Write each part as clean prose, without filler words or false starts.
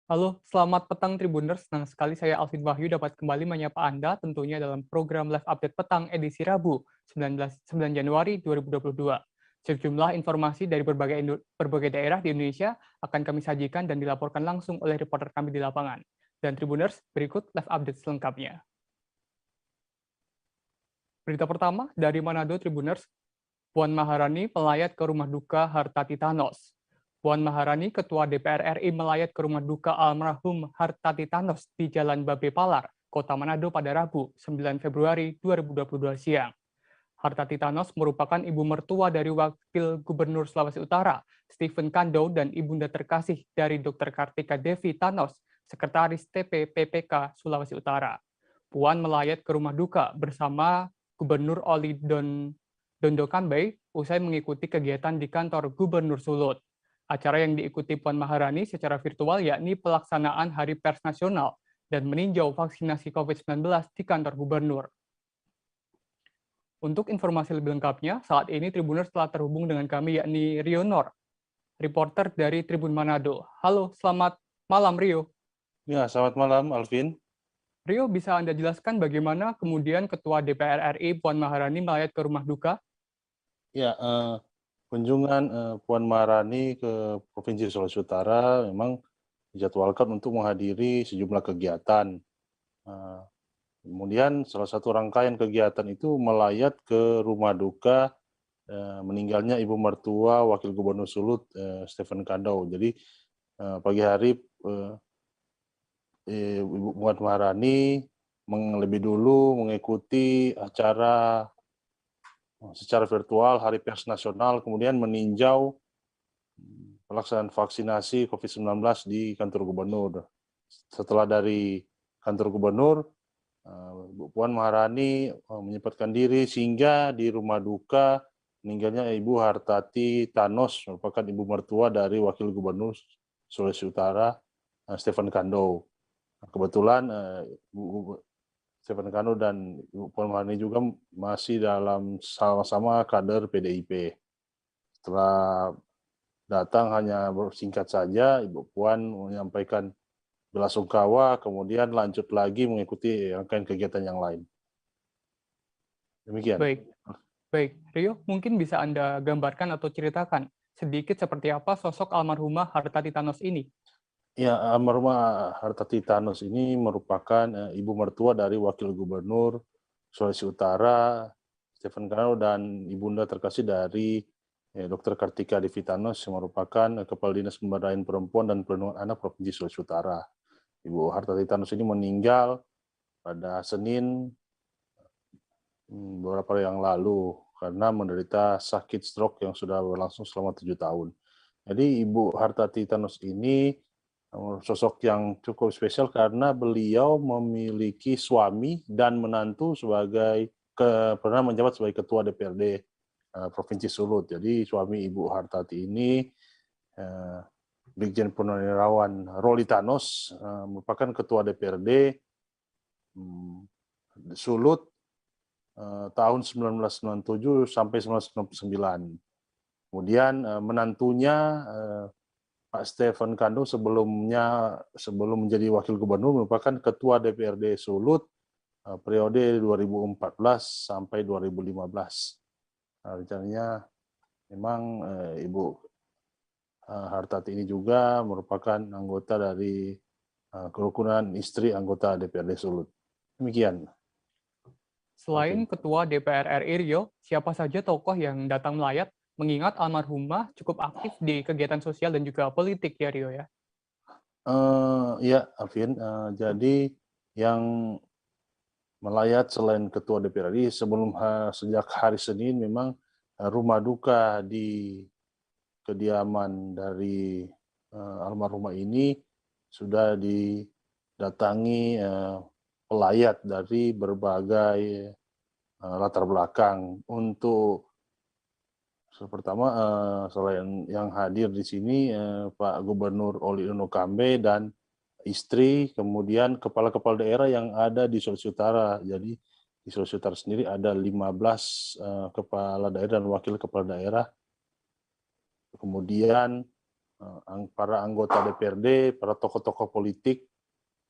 Halo, selamat petang Tribuners. Senang sekali saya Alvin Wahyu dapat kembali menyapa Anda tentunya dalam program Live Update Petang edisi Rabu 9 Januari 2022. Sejumlah informasi dari berbagai daerah di Indonesia akan kami sajikan dan dilaporkan langsung oleh reporter kami di lapangan. Dan Tribuners, berikut Live Update selengkapnya. Berita pertama dari Manado Tribuners, Puan Maharani melayat ke rumah duka Hartati Thanos. Puan Maharani, Ketua DPR RI, melayat ke rumah duka almarhum Hartati Thanos di Jalan Babe Palar, Kota Manado pada Rabu, 9 Februari 2022 siang. Hartati Thanos merupakan ibu mertua dari Wakil Gubernur Sulawesi Utara, Stephen Kando, dan ibunda terkasih dari Dr. Kartika Devi Thanos, Sekretaris TP PPK Sulawesi Utara. Puan melayat ke rumah duka bersama Gubernur Oli Dondo Kambe usai mengikuti kegiatan di kantor Gubernur Sulut. Acara yang diikuti Puan Maharani secara virtual yakni pelaksanaan Hari Pers Nasional dan meninjau vaksinasi COVID-19 di kantor gubernur. Untuk informasi lebih lengkapnya, saat ini Tribuners telah terhubung dengan kami yakni Rio Nor, reporter dari Tribun Manado. Halo, selamat malam Rio. Ya, selamat malam, Alvin. Rio, bisa Anda jelaskan bagaimana kemudian Ketua DPR RI Puan Maharani melayat ke rumah duka? Ya, kunjungan Puan Maharani ke Provinsi Sulawesi Utara memang dijadwalkan untuk menghadiri sejumlah kegiatan. Eh, Kemudian salah satu rangkaian kegiatan itu melayat ke rumah duka meninggalnya Ibu mertua Wakil Gubernur Sulut, Stephen Kando. Jadi pagi hari Ibu Puan Maharani lebih dulu mengikuti acara secara virtual Hari Pers Nasional, kemudian meninjau pelaksanaan vaksinasi COVID-19 di kantor gubernur. Setelah dari kantor gubernur, Bu Puan Maharani menyempatkan diri sehingga di rumah duka meninggalnya Ibu Hartati Thanos, merupakan ibu mertua dari Wakil Gubernur Sulawesi Utara, Stephen Kando. Kebetulan Bu Stephen Kando dan Ibu Puan Maharani juga masih dalam sama-sama kader PDIP. Setelah datang hanya bersingkat saja, Ibu Puan menyampaikan belasungkawa, kemudian lanjut lagi mengikuti rangkaian kegiatan yang lain. Demikian. Baik, baik. Rio, mungkin bisa Anda gambarkan atau ceritakan sedikit seperti apa sosok almarhumah Hartati Thanos ini? Ya, almarhumah Hartati Thanos ini merupakan ibu mertua dari Wakil Gubernur Sulawesi Utara, Stephen Kando, dan ibunda terkasih dari Dr. Kartika Devi Thanos yang merupakan Kepala Dinas Pemberdayaan Perempuan dan Perlindungan Anak Provinsi Sulawesi Utara. Ibu Hartati Thanos ini meninggal pada Senin beberapa hari yang lalu karena menderita sakit stroke yang sudah berlangsung selama 7 tahun. Jadi Ibu Hartati Thanos ini sosok yang cukup spesial karena beliau memiliki suami dan menantu pernah menjabat sebagai Ketua DPRD Provinsi Sulut. Jadi suami Ibu Hartati ini Brigjen Purnawirawan Roli Thanos merupakan Ketua DPRD Sulut tahun 1997 sampai 1999. Kemudian menantunya Pak Stephen Kando sebelum menjadi Wakil Gubernur merupakan Ketua DPRD Sulut periode 2014 sampai 2015. Rencananya memang Ibu Hartati ini juga merupakan anggota dari kerukunan istri anggota DPRD Sulut. Demikian. Selain Ketua DPR RI Rio, siapa saja tokoh yang datang melayat mengingat almarhumah cukup aktif di kegiatan sosial dan juga politik ya Rio ya? Ya, Alvin. Jadi yang melayat selain Ketua DPR RI sejak hari Senin memang rumah duka di kediaman dari almarhumah ini sudah didatangi pelayat dari berbagai latar belakang. Untuk pertama, selain yang hadir di sini Pak Gubernur Oli Dondo Kambe dan istri, kemudian kepala-kepala daerah yang ada di Sulawesi Utara. Jadi di Sulawesi Utara sendiri ada 15 kepala daerah dan wakil kepala daerah. Kemudian para anggota DPRD, para tokoh-tokoh politik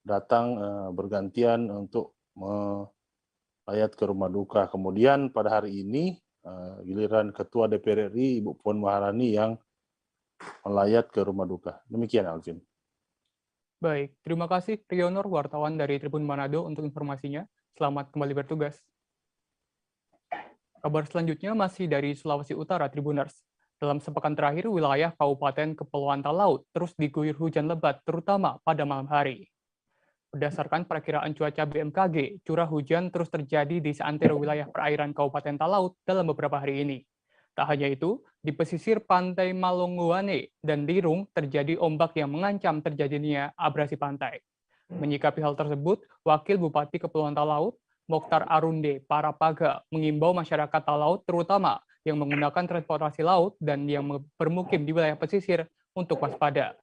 datang bergantian untuk melayat ke rumah duka. Kemudian pada hari ini giliran Ketua DPR RI Ibu Puan Maharani yang melayat ke rumah duka. Demikian, Alvin. Baik, terima kasih Rionor, wartawan dari Tribun Manado untuk informasinya. Selamat kembali bertugas. Kabar selanjutnya masih dari Sulawesi Utara, Tribuners. Dalam sepekan terakhir, wilayah Kabupaten Kepulauan Talaut terus diguyur hujan lebat, terutama pada malam hari. Berdasarkan perakiraan cuaca BMKG, curah hujan terus terjadi di seantero wilayah perairan Kabupaten Talaut dalam beberapa hari ini. Tak hanya itu, di pesisir pantai Malonguane dan Lirung terjadi ombak yang mengancam terjadinya abrasi pantai. Menyikapi hal tersebut, Wakil Bupati Kepulauan Talaut, Mokhtar Arunde Parapaga, mengimbau masyarakat Talaut terutama yang menggunakan transportasi laut dan yang bermukim di wilayah pesisir untuk waspada.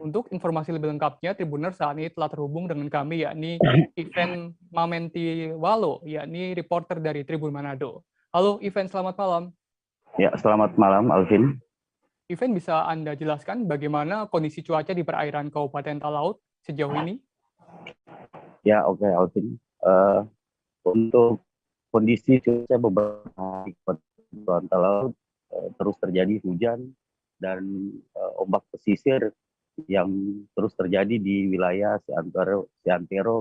Untuk informasi lebih lengkapnya, Tribuners saat ini telah terhubung dengan kami, yakni Ivan Mamentiwalo, yakni reporter dari Tribun Manado. Halo Ivan, selamat malam. Ya, selamat malam, Alvin. Ivan, bisa Anda jelaskan bagaimana kondisi cuaca di perairan Kabupaten Talaut sejauh ini? Ya, oke, Alvin. Untuk kondisi cuaca beberapa hari di Talaut terus terjadi hujan dan ombak pesisir yang terus terjadi di wilayah seantero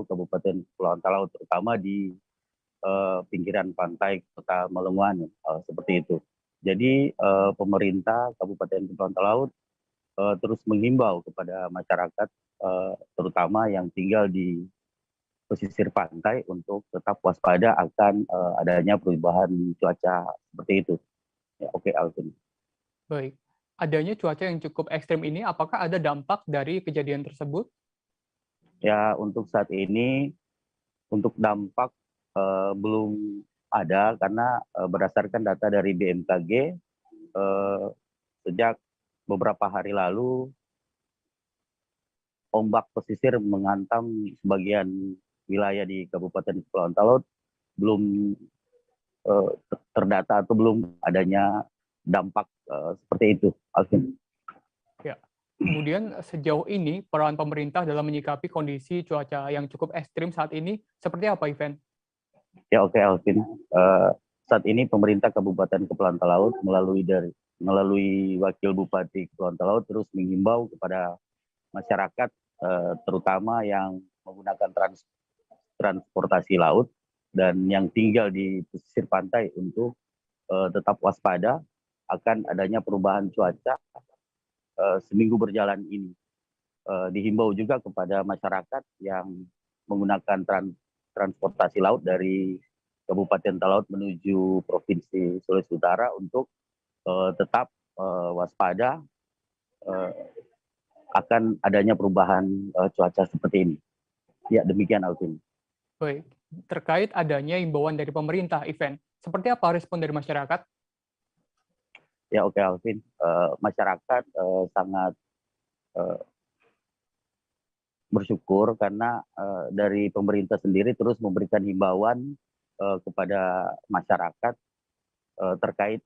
Kabupaten Kepulauan Talaut, terutama di pinggiran pantai Kota Malonguane, seperti itu. Jadi pemerintah Kabupaten Kepulauan Talaut terus menghimbau kepada masyarakat, terutama yang tinggal di pesisir pantai, untuk tetap waspada akan adanya perubahan cuaca seperti itu. Ya, oke, Alvin. Baik, adanya cuaca yang cukup ekstrim ini, apakah ada dampak dari kejadian tersebut? Ya, untuk saat ini, untuk dampak belum ada, karena berdasarkan data dari BMKG, sejak beberapa hari lalu ombak pesisir menghantam sebagian wilayah di Kabupaten Kepulauan Talaut, belum terdata atau belum adanya dampak seperti itu, Alvin. Ya. Kemudian sejauh ini peran pemerintah dalam menyikapi kondisi cuaca yang cukup ekstrim saat ini seperti apa, Ivan? Ya, oke, Alvin. Saat ini pemerintah Kabupaten Kepulauan Talaut melalui Wakil Bupati Kepulauan Talaut terus menghimbau kepada masyarakat, terutama yang menggunakan transportasi laut dan yang tinggal di pesisir pantai, untuk tetap waspada akan adanya perubahan cuaca seminggu berjalan ini. Dihimbau juga kepada masyarakat yang menggunakan transportasi laut dari Kabupaten Talaut menuju Provinsi Sulawesi Utara untuk tetap waspada akan adanya perubahan cuaca seperti ini. Ya, demikian, Alvin. Baik, terkait adanya imbauan dari pemerintah, Ivan, seperti apa respon dari masyarakat? Ya, oke, Alvin. Masyarakat sangat bersyukur karena dari pemerintah sendiri terus memberikan himbauan kepada masyarakat terkait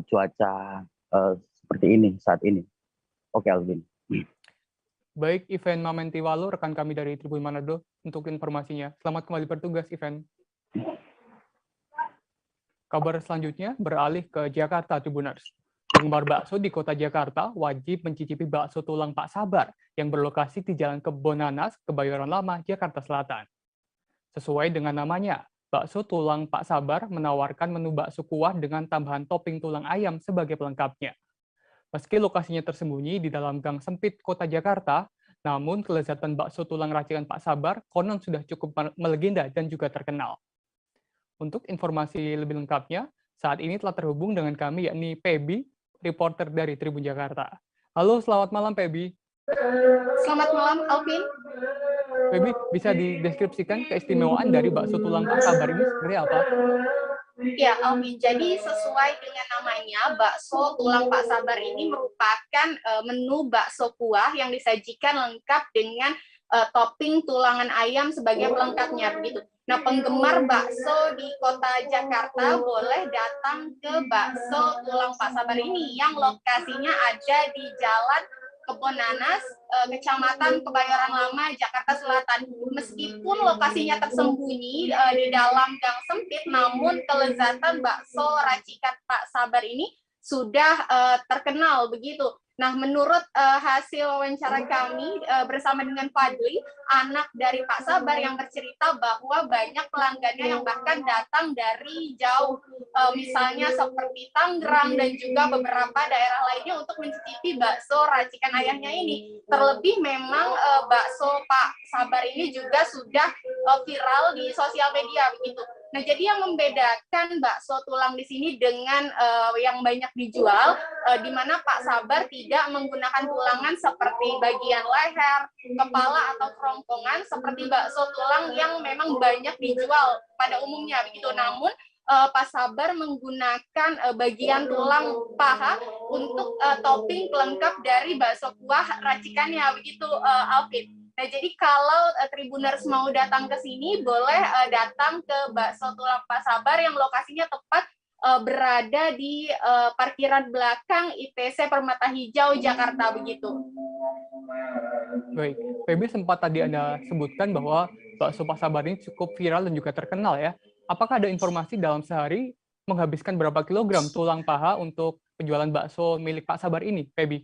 cuaca seperti ini saat ini. Oke, Alvin. Baik, Ivan Mamentiwalo, rekan kami dari Tribun Manado, untuk informasinya. Selamat kembali bertugas, Ivan. Kabar selanjutnya beralih ke Jakarta, Tribuners. Penggemar bakso di kota Jakarta wajib mencicipi bakso tulang Pak Sabar yang berlokasi di Jalan Kebonanas, Kebayoran Lama, Jakarta Selatan. Sesuai dengan namanya, bakso tulang Pak Sabar menawarkan menu bakso kuah dengan tambahan topping tulang ayam sebagai pelengkapnya. Meski lokasinya tersembunyi di dalam gang sempit kota Jakarta, namun kelezatan bakso tulang racikan Pak Sabar konon sudah cukup melegenda dan juga terkenal. Untuk informasi lebih lengkapnya, saat ini telah terhubung dengan kami, yakni Pebi, reporter dari Tribun Jakarta. Halo, selamat malam Pebi. Selamat malam, Alvin. Pebi, bisa dideskripsikan keistimewaan dari bakso tulang Pak Sabar ini seperti apa? Ya, Alvin. Jadi sesuai dengan namanya, bakso tulang Pak Sabar ini merupakan menu bakso kuah yang disajikan lengkap dengan topping tulangan ayam sebagai pelengkapnya, begitu. Nah, penggemar bakso di kota Jakarta boleh datang ke bakso tulang Pak Sabar ini yang lokasinya ada di Jalan Kebon Nanas, Kecamatan Kebayoran Lama, Jakarta Selatan. Meskipun lokasinya tersembunyi di dalam gang sempit, namun kelezatan bakso racikan Pak Sabar ini sudah terkenal begitu. Nah, menurut hasil wawancara kami bersama dengan Fadli, anak dari Pak Sabar, yang bercerita bahwa banyak pelanggannya yang bahkan datang dari jauh, misalnya seperti Tangerang dan juga beberapa daerah lainnya untuk mencicipi bakso racikan ayahnya ini. Terlebih memang bakso Pak Sabar ini juga sudah viral di sosial media begitu. Nah, jadi yang membedakan bakso tulang di sini dengan yang banyak dijual, di mana Pak Sabar tidak menggunakan tulangan seperti bagian leher, kepala, atau kerongkongan seperti bakso tulang yang memang banyak dijual pada umumnya begitu. Namun Pak Sabar menggunakan bagian tulang paha untuk topping pelengkap dari bakso kuah racikannya begitu, Alvin. Nah, jadi kalau Tribuners mau datang ke sini, boleh datang ke bakso tulang Pak Sabar yang lokasinya tepat berada di parkiran belakang ITC Permata Hijau, Jakarta begitu. Baik, Feby, sempat tadi Anda sebutkan bahwa bakso Pak Sabar ini cukup viral dan juga terkenal ya. Apakah ada informasi dalam sehari menghabiskan berapa kilogram tulang paha untuk penjualan bakso milik Pak Sabar ini, Feby?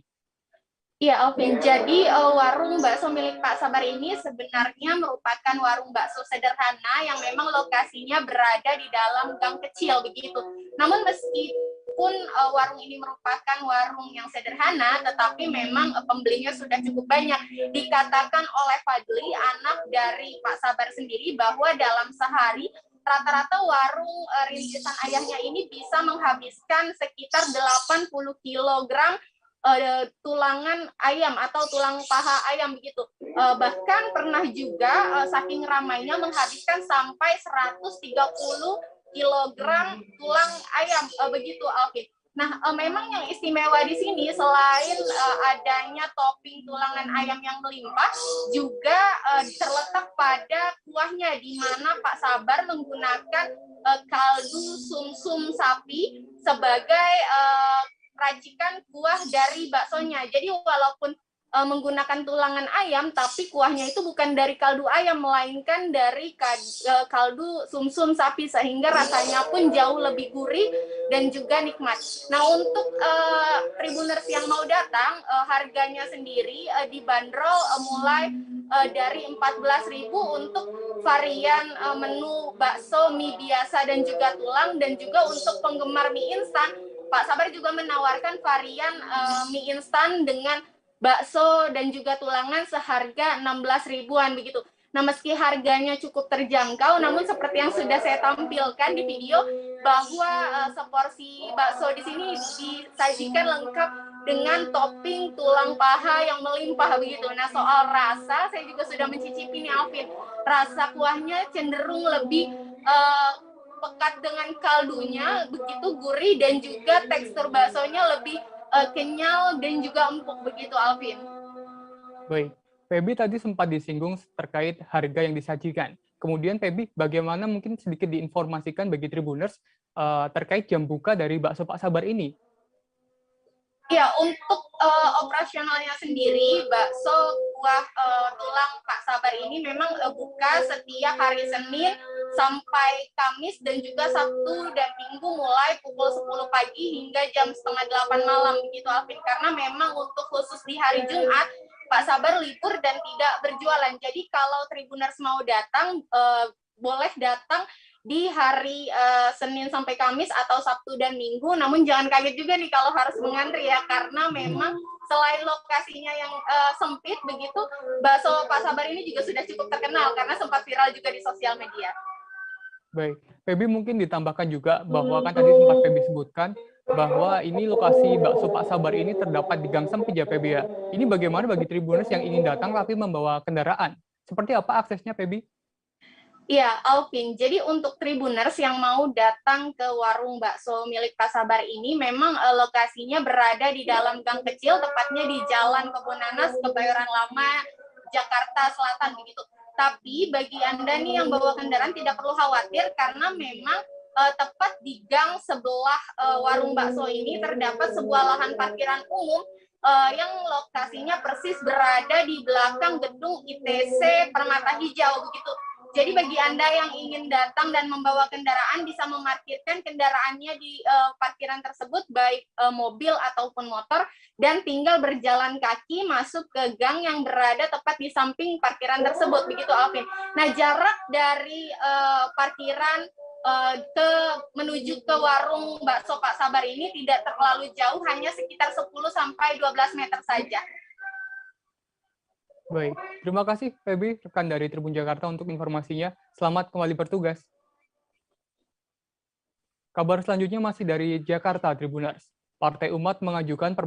Iya, Alvin. Jadi warung bakso milik Pak Sabar ini sebenarnya merupakan warung bakso sederhana yang memang lokasinya berada di dalam gang kecil begitu. Namun meskipun warung ini merupakan warung yang sederhana, tetapi memang pembelinya sudah cukup banyak. Dikatakan oleh Fadli, anak dari Pak Sabar sendiri, bahwa dalam sehari rata-rata warung rintisan ayahnya ini bisa menghabiskan sekitar 80 kilogram tulangan ayam atau tulang paha ayam begitu. Bahkan pernah juga saking ramainya menghabiskan sampai 130 kilogram tulang ayam begitu, Alvin. Nah, memang yang istimewa di sini selain adanya topping tulangan ayam yang melimpah, juga terletak pada kuahnya, di mana Pak Sabar menggunakan kaldu sumsum sapi sebagai racikan kuah dari baksonya. Jadi walaupun menggunakan tulangan ayam, tapi kuahnya itu bukan dari kaldu ayam, melainkan dari kaldu sumsum sapi, sehingga rasanya pun jauh lebih gurih dan juga nikmat. Nah, untuk Tribuners yang mau datang, harganya sendiri dibanderol mulai dari 14.000 untuk varian menu bakso, mie biasa, dan juga tulang, dan juga untuk penggemar mie instan, Pak Sabar juga menawarkan varian mie instan dengan bakso dan juga tulangan seharga 16 ribuan begitu. Nah, meski harganya cukup terjangkau, namun seperti yang sudah saya tampilkan di video, bahwa seporsi bakso di sini disajikan lengkap dengan topping tulang paha yang melimpah begitu. Nah, soal rasa, saya juga sudah mencicipi nih, Alvin. Rasa kuahnya cenderung lebih pekat dengan kaldunya, begitu gurih, dan juga tekstur baksonya lebih kenyal dan juga empuk begitu, Alvin. Baik, Feby tadi sempat disinggung terkait harga yang disajikan. Kemudian Feby, bagaimana mungkin sedikit diinformasikan bagi Tribuners terkait jam buka dari bakso Pak Sabar ini? Ya, untuk operasionalnya sendiri, bakso kuah tulang Pak Sabar ini memang buka setiap hari Senin sampai Kamis, dan juga Sabtu dan Minggu mulai pukul 10 pagi hingga jam 7:30 malam begitu, Alvin. Karena memang untuk khusus di hari Jumat, Pak Sabar libur dan tidak berjualan. Jadi kalau Tribuners mau datang, boleh datang di hari Senin sampai Kamis atau Sabtu dan Minggu. Namun jangan kaget juga nih kalau harus mengantri ya, karena memang selain lokasinya yang sempit begitu, bakso Pak Sabar ini juga sudah cukup terkenal karena sempat viral juga di sosial media. Baik, Feby mungkin ditambahkan juga bahwa kan tadi sempat Feby sebutkan bahwa ini lokasi bakso Pak Sabar ini terdapat di gang sempit ya, Feby ya. Ini bagaimana bagi Tribuners yang ingin datang tapi membawa kendaraan? Seperti apa aksesnya, Feby? Iya, Alvin. Jadi untuk Tribuners yang mau datang ke warung bakso milik Pak Sabar ini, memang lokasinya berada di dalam gang kecil, tepatnya di Jalan Kebon Nanas, Kebayoran Lama, Jakarta Selatan begitu. Tapi bagi Anda nih yang bawa kendaraan tidak perlu khawatir, karena memang tepat di gang sebelah warung bakso ini terdapat sebuah lahan parkiran umum yang lokasinya persis berada di belakang gedung ITC Permata Hijau begitu. Jadi bagi Anda yang ingin datang dan membawa kendaraan bisa memarkirkan kendaraannya di parkiran tersebut, baik mobil ataupun motor, dan tinggal berjalan kaki masuk ke gang yang berada tepat di samping parkiran tersebut, begitu Alvin. Nah, jarak dari parkiran menuju ke warung bakso Pak Sabar ini tidak terlalu jauh, hanya sekitar 10-12 meter saja. Baik, terima kasih Feby, rekan dari Tribun Jakarta untuk informasinya. Selamat kembali bertugas. Kabar selanjutnya masih dari Jakarta, Tribuners. Partai Umat mengajukan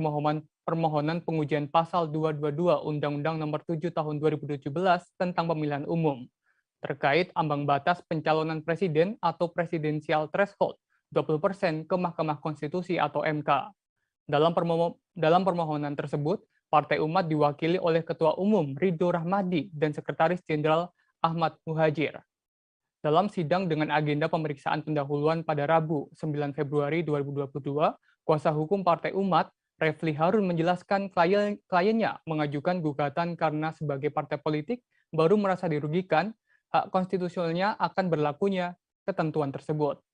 permohonan pengujian pasal 222 Undang-Undang Nomor 7 Tahun 2017 tentang pemilihan umum terkait ambang batas pencalonan presiden atau presidensial threshold 20% ke Mahkamah Konstitusi atau MK. Dalam permohonan tersebut, Partai Umat diwakili oleh Ketua Umum Ridho Rahmadi dan Sekretaris Jenderal Ahmad Muhajir. Dalam sidang dengan agenda pemeriksaan pendahuluan pada Rabu 9 Februari 2022, kuasa hukum Partai Umat, Refli Harun menjelaskan kliennya mengajukan gugatan karena sebagai partai politik baru merasa dirugikan, hak konstitusionalnya akan berlakunya ketentuan tersebut.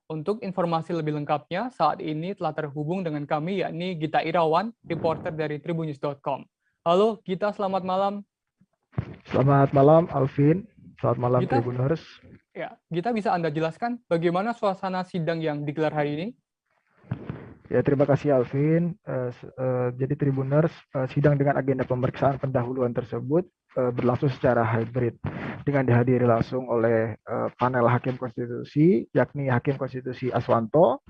Untuk informasi lebih lengkapnya, saat ini telah terhubung dengan kami, yakni Gita Irawan, reporter dari tribunnews.com. Halo Gita, selamat malam. Selamat malam Alvin, selamat malam Gita, Tribuners. Ya, Gita, bisa Anda jelaskan bagaimana suasana sidang yang digelar hari ini? Ya, terima kasih Alvin. Jadi Tribuners, sidang dengan agenda pemeriksaan pendahuluan tersebut berlangsung secara hybrid dengan dihadiri langsung oleh panel Hakim Konstitusi, yakni Hakim Konstitusi Aswanto,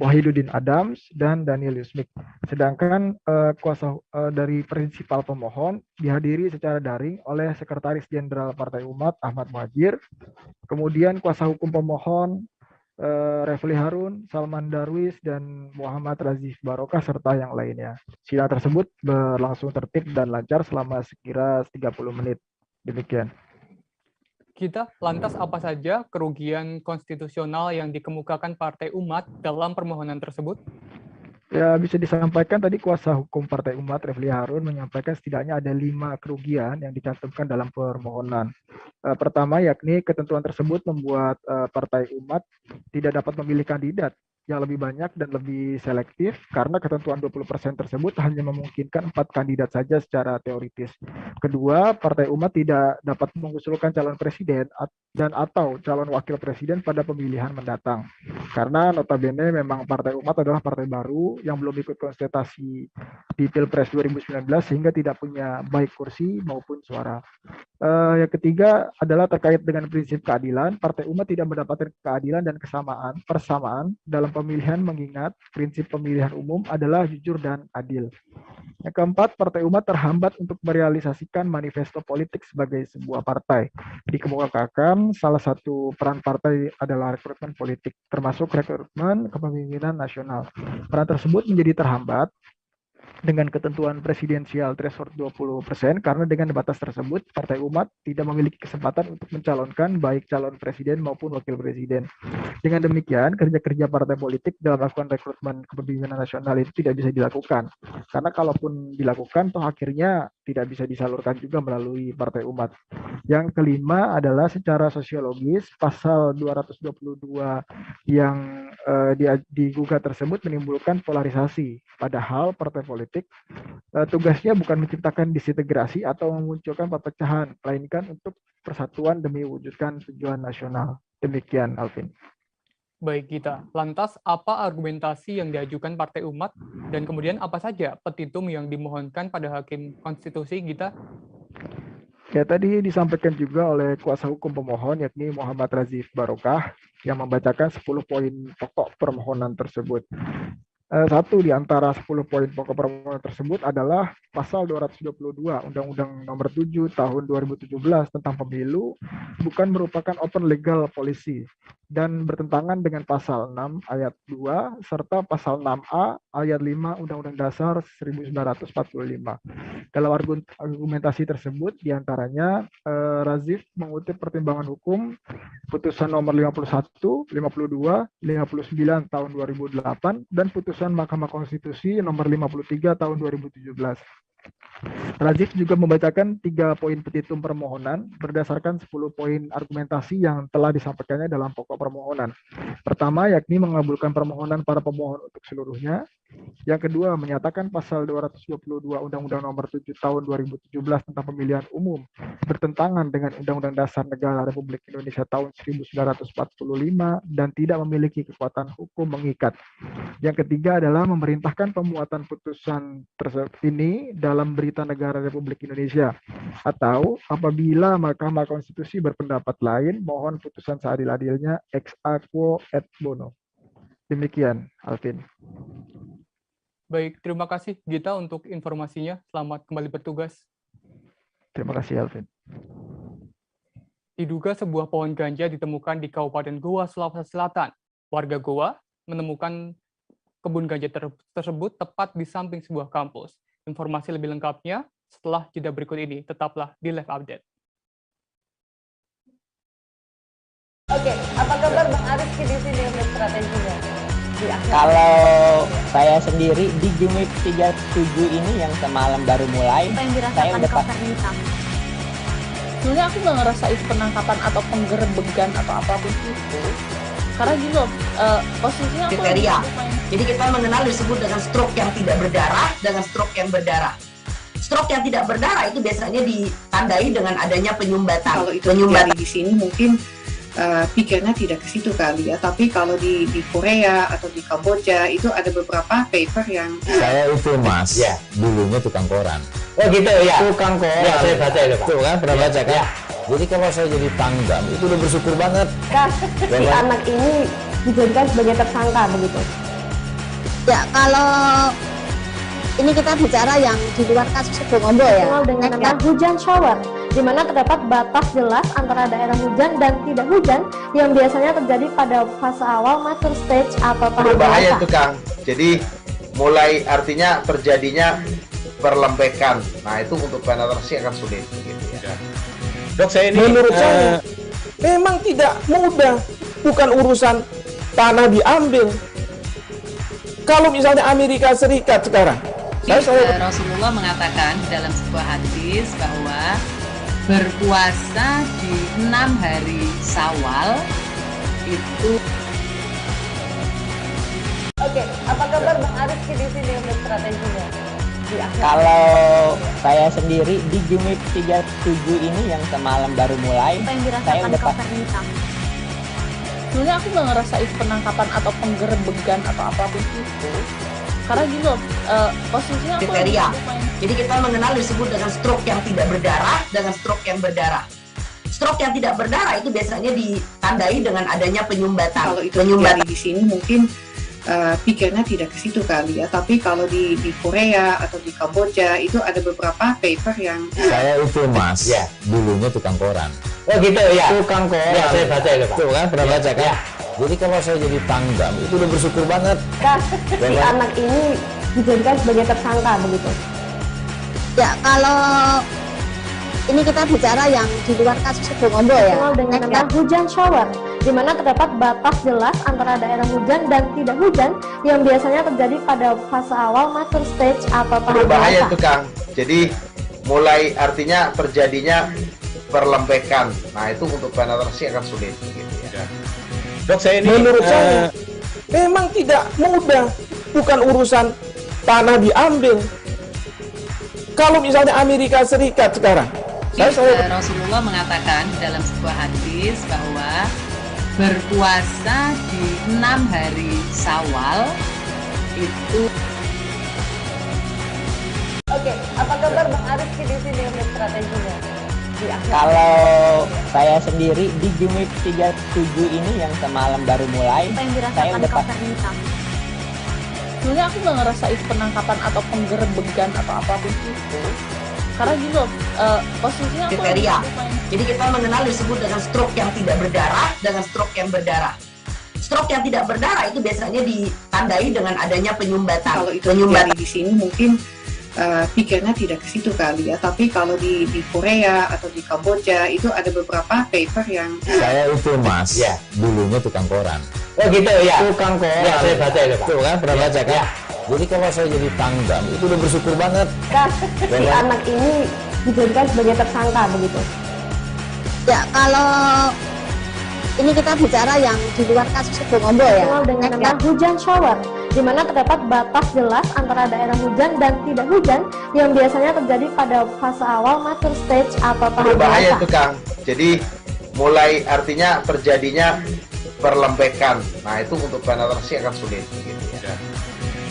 Wahidudin Adams, dan Daniel Yusmik. Sedangkan kuasa dari prinsipal pemohon dihadiri secara daring oleh Sekretaris Jenderal Partai Umat Ahmad Muhajir, kemudian kuasa hukum pemohon Refli Harun, Salman Darwis, dan Muhammad Razif Barokah, serta yang lainnya. Sidang tersebut berlangsung tertib dan lancar selama sekira 30 menit. Demikian. Kita, lantas apa saja kerugian konstitusional yang dikemukakan Partai Umat dalam permohonan tersebut? Ya, bisa disampaikan tadi kuasa hukum Partai Umat Refli Harun menyampaikan setidaknya ada 5 kerugian yang dicantumkan dalam permohonan. Pertama, yakni ketentuan tersebut membuat Partai Umat tidak dapat memilih kandidat yang lebih banyak dan lebih selektif karena ketentuan 20% tersebut hanya memungkinkan 4 kandidat saja secara teoritis. Kedua, Partai Umat tidak dapat mengusulkan calon presiden dan atau calon wakil presiden pada pemilihan mendatang. Karena notabene memang Partai Umat adalah partai baru yang belum ikut kontestasi di Pilpres 2019 sehingga tidak punya baik kursi maupun suara. Yang ketiga adalah terkait dengan prinsip keadilan. Partai Umat tidak mendapatkan keadilan dan persamaan dalam pemilihan mengingat prinsip pemilihan umum adalah jujur dan adil. Yang keempat, Partai Umat terhambat untuk merealisasikan manifesto politik sebagai sebuah partai. Dikemukakan salah satu peran partai adalah rekrutmen politik, termasuk rekrutmen kepemimpinan nasional. Peran tersebut menjadi terhambat dengan ketentuan presidensial threshold 20% karena dengan batas tersebut Partai Umat tidak memiliki kesempatan untuk mencalonkan baik calon presiden maupun wakil presiden. Dengan demikian, kerja-kerja partai politik dalam melakukan rekrutmen kepemimpinan nasional itu tidak bisa dilakukan. Karena kalaupun dilakukan, toh akhirnya tidak bisa disalurkan juga melalui Partai Umat. Yang kelima adalah secara sosiologis, pasal 222 yang digugat tersebut menimbulkan polarisasi. Padahal partai politik tugasnya bukan menciptakan disintegrasi atau memunculkan perpecahan, melainkan untuk persatuan demi wujudkan tujuan nasional. Demikian, Alvin. Baik, Gita. Lantas, apa argumentasi yang diajukan Partai Umat dan kemudian apa saja petitum yang dimohonkan pada Hakim Konstitusi, Gita? Ya, tadi disampaikan juga oleh kuasa hukum pemohon, yakni Muhammad Razif Barokah, yang membacakan 10 poin pokok permohonan tersebut. Satu di antara 10 poin pokok permohonan tersebut adalah pasal 222 Undang-Undang Nomor 7 Tahun 2017 tentang Pemilu bukan merupakan open legal policy. dan bertentangan dengan pasal 6 ayat 2 serta pasal 6A ayat 5 Undang-Undang Dasar 1945. Dalam argumentasi tersebut diantaranya Razif mengutip pertimbangan hukum putusan nomor 51, 52, 59 tahun 2008 dan putusan Mahkamah Konstitusi nomor 53 tahun 2017. Razif juga membacakan 3 poin petitum permohonan berdasarkan 10 poin argumentasi yang telah disampaikannya dalam pokok permohonan. Pertama, yakni mengabulkan permohonan para pemohon untuk seluruhnya. Yang kedua, menyatakan pasal 222 Undang-Undang Nomor 7 Tahun 2017 tentang Pemilihan Umum bertentangan dengan Undang-Undang Dasar Negara Republik Indonesia tahun 1945 dan tidak memiliki kekuatan hukum mengikat. Yang ketiga adalah memerintahkan pemuatan putusan tersebut ini dalam Berita Negara Republik Indonesia, atau apabila Mahkamah Konstitusi berpendapat lain, mohon putusan seadil-adilnya ex aequo et bono. Demikian, Alvin. Baik, terima kasih Gita untuk informasinya. Selamat kembali bertugas. Terima kasih, Alvin. Diduga sebuah pohon ganja ditemukan di Kabupaten Goa, Sulawesi Selatan. Warga Goa menemukan kebun ganja tersebut tepat di samping sebuah kampus. Informasi lebih lengkapnya setelah jeda berikut ini. Tetaplah di Live Update. Oke, apa kabar Bang Arifki di sini untuk strateginya? Kalau saya sendiri di Jumip 37 ini yang semalam baru mulai, saya udah Sebenarnya aku nggak ngerasa itu penangkapan atau penggerebegan atau apapun itu. Karena gini loh, posisinya aku kriteria. Jadi kita mengenal disebut dengan stroke yang tidak berdarah dengan stroke yang berdarah. Stroke yang tidak berdarah itu biasanya ditandai dengan adanya penyumbatan. Kalau itu terjadi di sini mungkin pikirnya tidak ke situ kali ya. Tapi kalau di Korea atau di Kamboja itu ada beberapa paper yang saya itu Mas, ya, dulunya tukang koran. Oh gitu ya. Tukang koran. Ya, saya baca itu Pak. Tuh kan pernah baca kan? Ya. Jadi kalau saya jadi tanggam itu udah bersyukur banget. Si anak ini dijadikan sebagai tersangka begitu. Ya, kalau ini kita bicara yang di luar kasus Kebun Ondo ya. Dengan nama hujan shower, di mana terdapat batas jelas antara daerah hujan dan tidak hujan yang biasanya terjadi pada fase awal mature stage atau tahap berbahaya itu Kang. Jadi mulai artinya terjadinya perlembekan. Nah itu untuk penetrasi akan sulit gitu ya. Dok, saya ini menurut saya memang tidak mudah, bukan urusan tanah diambil. Kalau misalnya Amerika Serikat sekarang, Rasulullah mengatakan dalam sebuah hadis bahwa berpuasa di 6 hari Syawal itu. Oke, apa kabar Bang Arifki di sini untuk strateginya? Kalau saya sendiri di Jumip 37 ini yang semalam baru mulai, saya udah Sebenarnya aku nggak ngerasa itu penangkapan atau penggerebegan atau apapun itu. Karena gini loh, posisinya kriteria. Jadi kita mengenal disebut dengan stroke yang tidak berdarah dengan stroke yang berdarah. Stroke yang tidak berdarah itu biasanya ditandai dengan adanya penyumbatan. Kalau itu terjadi di sini mungkin pikirnya tidak ke situ kali ya. Tapi kalau di Korea atau di Kamboja itu ada beberapa paper yang saya itu Mas, ya, dulunya tukang koran. Oh gitu ya. Tukang koran. Ya, saya baca itu Pak. Tuh kan pernah baca kan? Ya. Jadi kalau saya jadi tanggam itu udah bersyukur banget. Si anak ini dijadikan sebagai tersangka begitu. Ya, kalau ini kita bicara yang di luar kasus Kebun Ondo ya. Dengan nama hujan shower, di mana terdapat batas jelas antara daerah hujan dan tidak hujan yang biasanya terjadi pada fase awal mature stage atau tahap berbahaya itu Kang. Jadi mulai artinya terjadinya perlembekan. Nah itu untuk penetrasi akan sulit gitu ya. Dok, saya ini menurut saya memang tidak mudah, bukan urusan tanah diambil. Kalau misalnya Amerika Serikat sekarang, Rasulullah mengatakan dalam sebuah hadis bahwa berpuasa di 6 hari Syawal itu. Oke, apa kabar Bang Arifki di sini untuk strateginya? Kalau saya sendiri di Jumip 37 ini yang semalam baru mulai, saya udah Sebenarnya aku nggak ngerasa itu penangkapan atau penggerebegan atau apapun itu. Karena gitu, posisinya kriteria. Jadi kita mengenal disebut dengan stroke yang tidak berdarah dengan stroke yang berdarah. Stroke yang tidak berdarah itu biasanya ditandai dengan adanya penyumbatan. Kalau itu terjadi di sini mungkin pikirnya tidak ke situ kali ya. Tapi kalau di Korea atau di Kamboja itu ada beberapa paper yang saya itu mas, ya dulunya tukang koran. Oh gitu ya. Tukang koran. Ya, saya baca itu Pak. Tuh kan pernah baca kan? Ya. Jadi kalau saya jadi tanggam itu udah bersyukur banget. Si anak ini dijadikan sebagai tersangka begitu. Ya, kalau ini kita bicara yang di luar kasus Kebun Ombo ya. Dikenal dengan nama hujan shower, di mana terdapat batas jelas antara daerah hujan dan tidak hujan yang biasanya terjadi pada fase awal mature stage atau tahap Berbahaya dewasa. itu Kang. Jadi mulai artinya terjadinya perlempekan. Nah itu untuk penetrasi akan sulit. Gitu ya.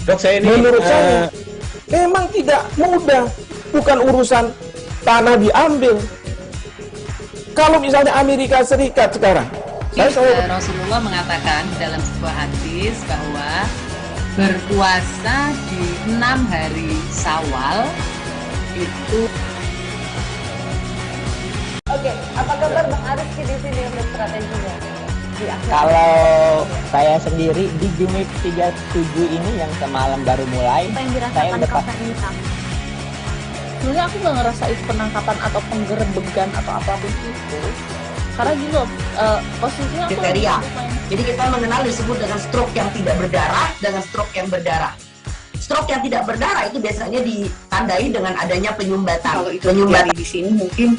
Dok, saya ini menurut saya memang tidak mudah, bukan urusan tanah diambil. Kalau misalnya Amerika Serikat sekarang, Rasulullah mengatakan dalam sebuah hadis bahwa berpuasa di 6 hari Syawal itu. Oke, apa kabar Bang Arief di sini untuk strateginya? Kalau saya sendiri di Jumip 37 ini yang semalam baru mulai, saya udah sebenarnya aku nggak ngerasain penangkapan atau penggerebekan atau apapun itu. Karena gitu, posisinya kriteria. Jadi kita mengenal disebut dengan stroke yang tidak berdarah dengan stroke yang berdarah. Stroke yang tidak berdarah itu biasanya ditandai dengan adanya penyumbatan. Kalau itu terjadi di sini mungkin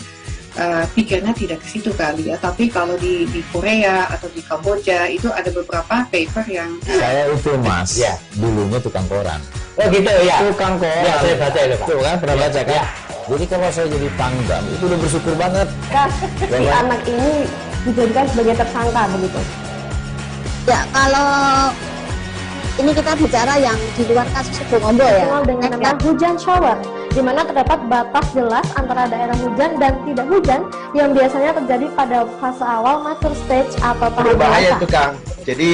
pikirnya tidak ke situ kali ya. Tapi kalau di Korea atau di Kamboja itu ada beberapa paper yang saya itu mas, ya dulunya tukang koran. Oh gitu ya. Tukang koran. Ya, saya baca itu Pak. Tuh kan pernah baca kan? Ya. Jadi kalau saya jadi tanggam itu udah bersyukur banget. Si anak ini dijadikan sebagai tersangka begitu. Ya, kalau ini kita bicara yang di luar kasus Kebun Ombo ya. Dikenal dengan nama hujan shower, di mana terdapat batas jelas antara daerah hujan dan tidak hujan yang biasanya terjadi pada fase awal mature stage atau tahap Berbahaya dewasa. itu Kang. Jadi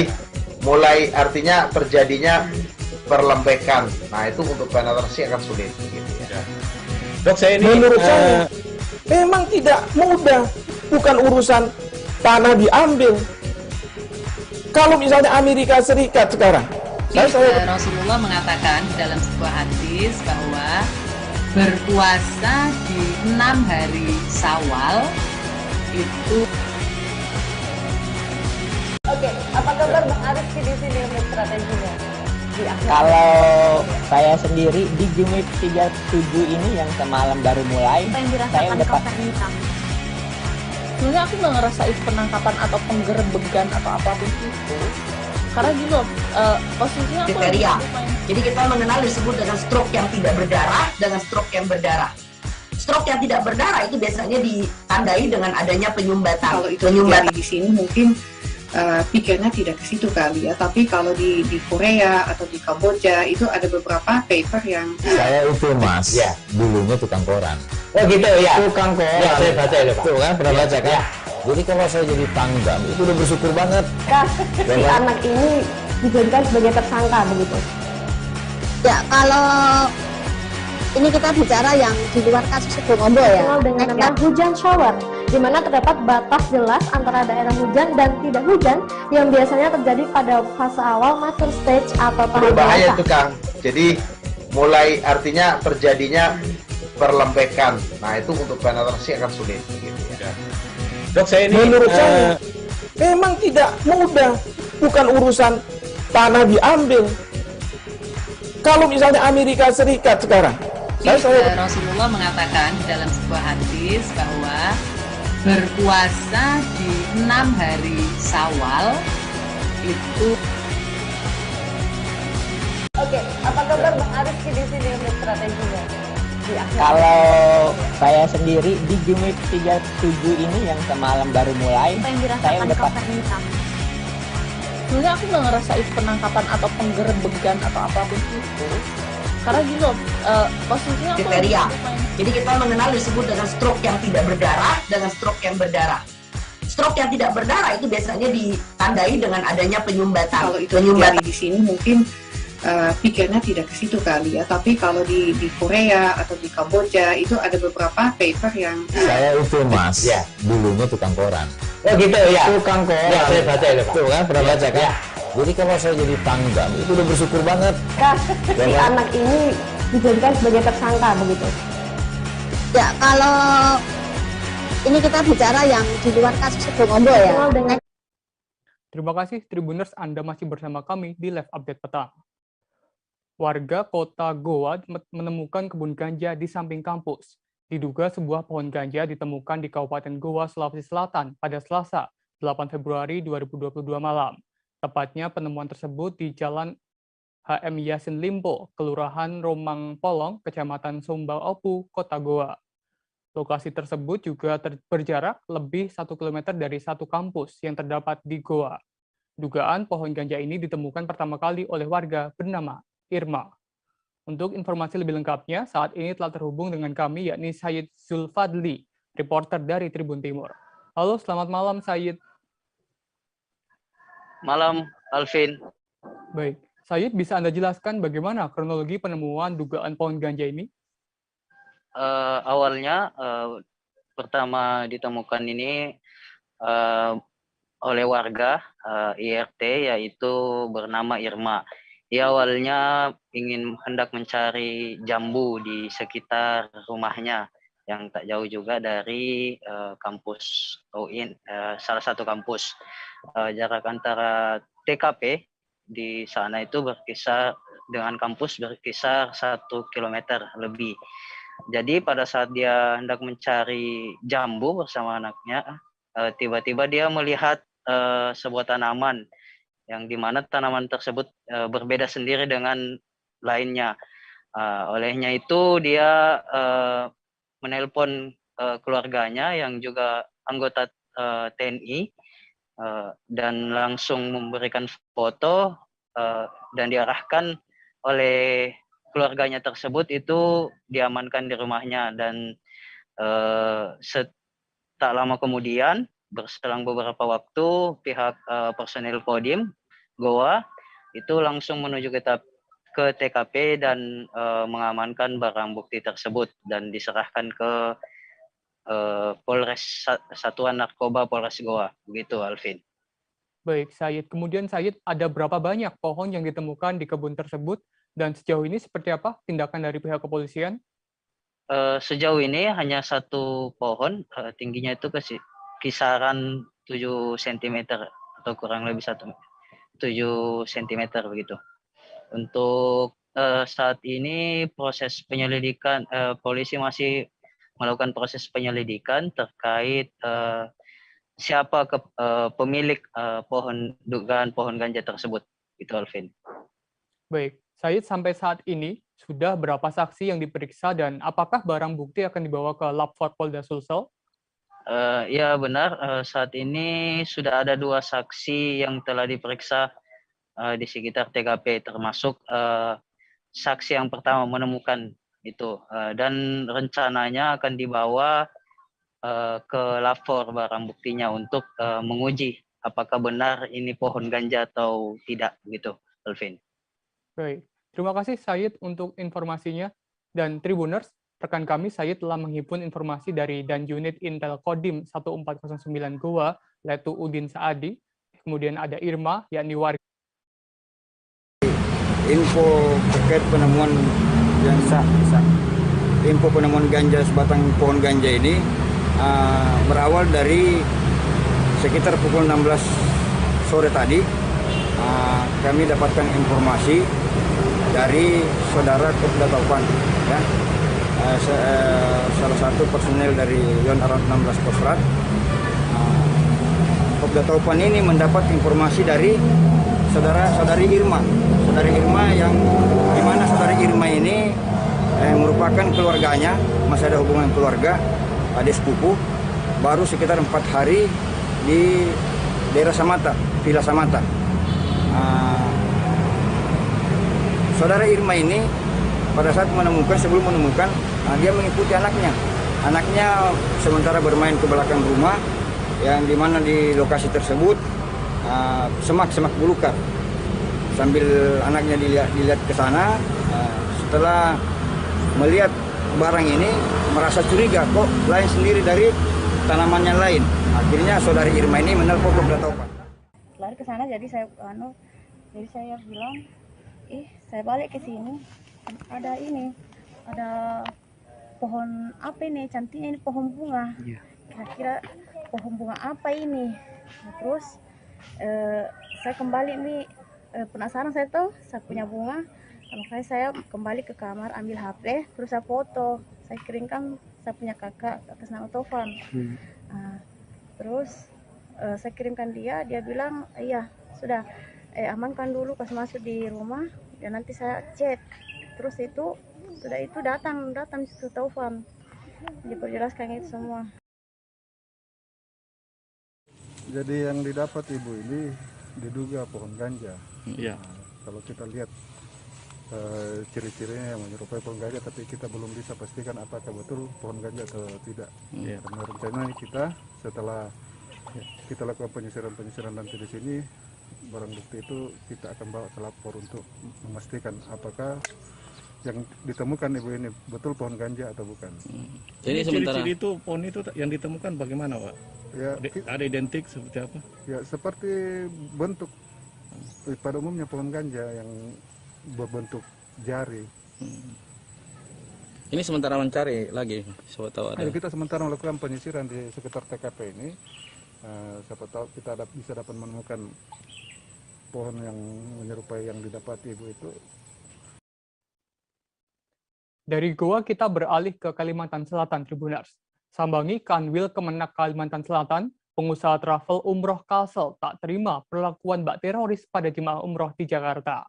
mulai artinya terjadinya perlempekan. Nah itu untuk penetrasi akan sulit. Gitu ya. Dok, saya ini menurut saya memang tidak mudah, bukan urusan tanah diambil. Kalau misalnya Amerika Serikat sekarang, Rasulullah mengatakan dalam sebuah hadis bahwa berpuasa di 6 hari Syawal itu. Oke, apa kabar Bang Arief di sini untuk strateginya? Kalau saya sendiri di Jumip 37 ini yang semalam baru mulai, saya udah sebenarnya aku nggak ngerasain penangkapan atau penggerebekan atau apapun itu. Karena gitu, posisinya kriteria. Jadi kita mengenal disebut dengan stroke yang tidak berdarah dengan stroke yang berdarah. Stroke yang tidak berdarah itu biasanya ditandai dengan adanya penyumbatan. Kalau itu terjadi di sini mungkin pikirnya tidak ke situ kali ya. Tapi kalau di Korea atau di Kamboja itu ada beberapa paper yang saya itu mas, ya dulunya tukang koran. Oh gitu ya. Tukang koran. Ya, saya baca itu Pak. Tuh kan pernah baca kan? Ya. Jadi kalau saya jadi tanggam itu udah bersyukur banget. Si anak ini dijadikan sebagai tersangka begitu. Ya, kalau ini kita bicara yang di luar kasus Kebun Ombo ya. Dikenal dengan nama hujan shower, di mana terdapat batas jelas antara daerah hujan dan tidak hujan yang biasanya terjadi pada fase awal mature stage atau tahap Berbahaya dewasa. itu Kang. Jadi mulai artinya terjadinya perlempekan. Nah itu untuk penetrasi akan sulit. Gitu ya. Dok, saya ini menurut saya memang tidak mudah, bukan urusan tanah diambil. Kalau misalnya Amerika Serikat sekarang, Rasulullah mengatakan dalam sebuah hadis bahwa berpuasa di 6 hari Syawal itu. Oke, apa kabar Bang Arief di sini untuk strateginya? Kalau saya sendiri di Jumip 37 ini yang semalam baru mulai, saya udah sebenarnya aku nggak ngerasain penangkapan atau penggerebekan atau apapun itu. Karena gitu, posisinya kriteria. Jadi kita mengenal disebut dengan stroke yang tidak berdarah dengan stroke yang berdarah. Stroke yang tidak berdarah itu biasanya ditandai dengan adanya penyumbatan. Kalau itu terjadi di sini mungkin pikirnya tidak ke situ kali ya. Tapi kalau di Korea atau di Kamboja itu ada beberapa paper yang saya itu Mas, ya, dulunya tukang koran. Oh gitu ya. Tukang koran. Ya, saya baca itu Pak. Tuh kan, pernah baca kan? Ya. Jadi kalau saya jadi tanggam itu udah bersyukur banget. Si anak ini dijadikan sebagai tersangka begitu. Ya, kalau ini kita bicara yang di luar kasus Sebongombo ya. Terima kasih Tribuners, Anda masih bersama kami di Live Update Petang. Warga kota Goa menemukan kebun ganja di samping kampus. Diduga sebuah pohon ganja ditemukan di Kabupaten Goa, Sulawesi Selatan pada Selasa, 8 Februari 2022 malam. Tepatnya penemuan tersebut di Jalan HM Yasin Limpo, Kelurahan Romang Polong, Kecamatan Sumbang Opu, Kota Goa. Lokasi tersebut juga berjarak lebih 1 km dari satu kampus yang terdapat di Goa. Dugaan pohon ganja ini ditemukan pertama kali oleh warga bernama Irma. Untuk informasi lebih lengkapnya, saat ini telah terhubung dengan kami, yakni Sayyid Zulfadli, reporter dari Tribun Timur. Halo, selamat malam Sayyid. Malam, Alvin. Baik, Sayyid, bisa Anda jelaskan bagaimana kronologi penemuan dugaan pohon ganja ini? Awalnya, pertama ditemukan ini oleh warga IRT, yaitu bernama Irma. Ia awalnya hendak mencari jambu di sekitar rumahnya, yang tak jauh juga dari kampus UIN, salah satu kampus. Jarak antara TKP di sana itu berkisar dengan kampus berkisar 1 km lebih. Jadi pada saat dia hendak mencari jambu bersama anaknya, tiba-tiba dia melihat sebuah tanaman yang dimana tanaman tersebut berbeda sendiri dengan lainnya. Olehnya itu dia menelpon keluarganya yang juga anggota TNI dan langsung memberikan foto dan diarahkan oleh keluarganya tersebut itu diamankan di rumahnya. Dan tak lama kemudian, berselang beberapa waktu, pihak personil Kodim Goa itu langsung menuju ke TKP dan mengamankan barang bukti tersebut dan diserahkan ke Polres Satuan Narkoba Polres Goa. Begitu, Alvin. Baik, Sayyid. Kemudian Sayyid, ada berapa banyak pohon yang ditemukan di kebun tersebut dan sejauh ini seperti apa tindakan dari pihak kepolisian? Sejauh ini hanya satu pohon, tingginya itu kisaran 7 cm atau kurang lebih 7 cm begitu. Untuk saat ini proses penyelidikan, polisi masih melakukan proses penyelidikan terkait siapa pemilik dugaan pohon ganja tersebut. Itu, Alvin. Baik, Sayyid, sampai saat ini sudah berapa saksi yang diperiksa dan apakah barang bukti akan dibawa ke Lab 4 Polda Sulsel? Ya benar, saat ini sudah ada 2 saksi yang telah diperiksa di sekitar TKP, termasuk saksi yang pertama menemukan itu, dan rencananya akan dibawa ke lapor barang buktinya untuk menguji apakah benar ini pohon ganja atau tidak, begitu, Alvin. Baik, terima kasih Sayyid untuk informasinya. Dan Tribuners, rekan kami Sayyid telah menghimpun informasi dari Danjunit Intel Kodim 1409 Goa, Letu Udin Saadi. Kemudian ada Irma, yakni warga. Info terkait penemuan info penemuan ganja, sebatang pohon ganja ini berawal dari sekitar pukul 16 sore tadi. Kami dapatkan informasi dari saudara Kopda Taupan, ya, salah satu personel dari Yon Around 16 Kostrat. Kopda Taupan ini mendapat informasi dari saudari Irma, yang dimana saudari Irma ini merupakan keluarganya, masih ada hubungan keluarga, adik sepupu, baru sekitar 4 hari di daerah Samata, Villa Samata. Saudara Irma ini pada saat sebelum menemukan, dia mengikuti anaknya sementara bermain ke belakang rumah, yang dimana di lokasi tersebut semak belukar. sambil anaknya dilihat ke sana. Setelah melihat barang ini merasa curiga, kok lain sendiri dari tanaman yang lain. Akhirnya saudari Irma ini menelpon Kopda Taufan. Lari ke sana, jadi saya bilang, saya balik ke sini, ada pohon apa ini, cantiknya ini pohon bunga. Kira-kira pohon bunga apa ini? Nah, terus saya kembali nih, penasaran saya tahu saya punya bunga. Makanya saya kembali ke kamar, ambil HP, terus saya foto. Saya kirimkan saya punya kakak atas nama Taufan. Terus saya kirimkan dia bilang, iya sudah, amankan dulu pas masuk di rumah, dan nanti saya cek. Terus sudah itu datang itu Taufan, diperjelaskan itu semua. Jadi yang didapat ibu ini diduga pohon ganja. Iya. Kalau kita lihat ciri-cirinya yang menyerupai pohon ganja, tapi kita belum bisa pastikan apakah betul pohon ganja atau tidak. Karena rencananya kita setelah kita lakukan penyisiran nanti di sini, barang bukti itu kita akan bawa ke lapor untuk memastikan apakah yang ditemukan ibu ini betul pohon ganja atau bukan. Jadi ciri-ciri itu pohon itu yang ditemukan bagaimana, Pak? Ya, ada identik seperti apa? Ya, seperti bentuk pada umumnya pohon ganja yang berbentuk jari. Ini sementara mencari lagi, siapa tahu ada. Kita sementara melakukan penyisiran di sekitar TKP ini. Siapa tahu kita bisa dapat menemukan pohon yang menyerupai yang didapati ibu itu. Dari Goa kita beralih ke Kalimantan Selatan, Tribuners. Sambangi Kanwil Kemenak Kalimantan Selatan, pengusaha travel umroh Kalsel tak terima perlakuan bak teroris pada jemaah umroh di Jakarta.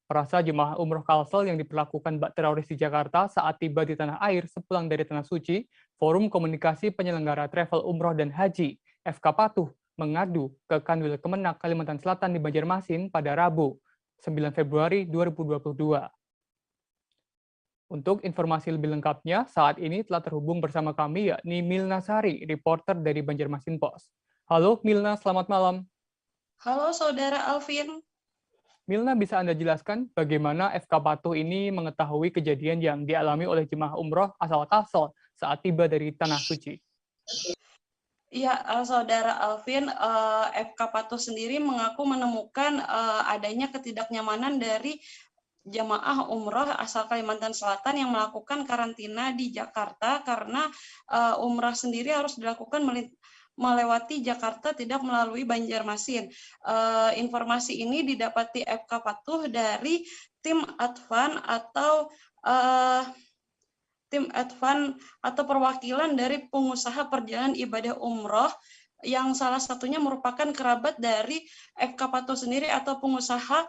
Perasa jemaah umroh Kalsel yang diperlakukan bak teroris di Jakarta saat tiba di tanah air sepulang dari Tanah Suci, Forum Komunikasi Penyelenggara Travel Umroh dan Haji, FK Patuh, mengadu ke Kanwil Kemenak Kalimantan Selatan di Banjarmasin pada Rabu, 9 Februari 2022. Untuk informasi lebih lengkapnya, saat ini telah terhubung bersama kami yakni Milna Sari, reporter dari Banjarmasin Post. Halo Milna, selamat malam. Halo Saudara Alvin. Milna, bisa Anda jelaskan bagaimana FK Patuh ini mengetahui kejadian yang dialami oleh jemaah umroh asal Kalsel saat tiba dari Tanah Suci? Ya, Saudara Alvin, FK Patuh sendiri mengaku menemukan adanya ketidaknyamanan dari jemaah umroh asal Kalimantan Selatan yang melakukan karantina di Jakarta karena umrah sendiri harus dilakukan melewati Jakarta, tidak melalui Banjarmasin. Informasi ini didapati FK Patuh dari tim advan atau perwakilan dari pengusaha perjalanan ibadah umroh yang salah satunya merupakan kerabat dari FK Patuh sendiri atau pengusaha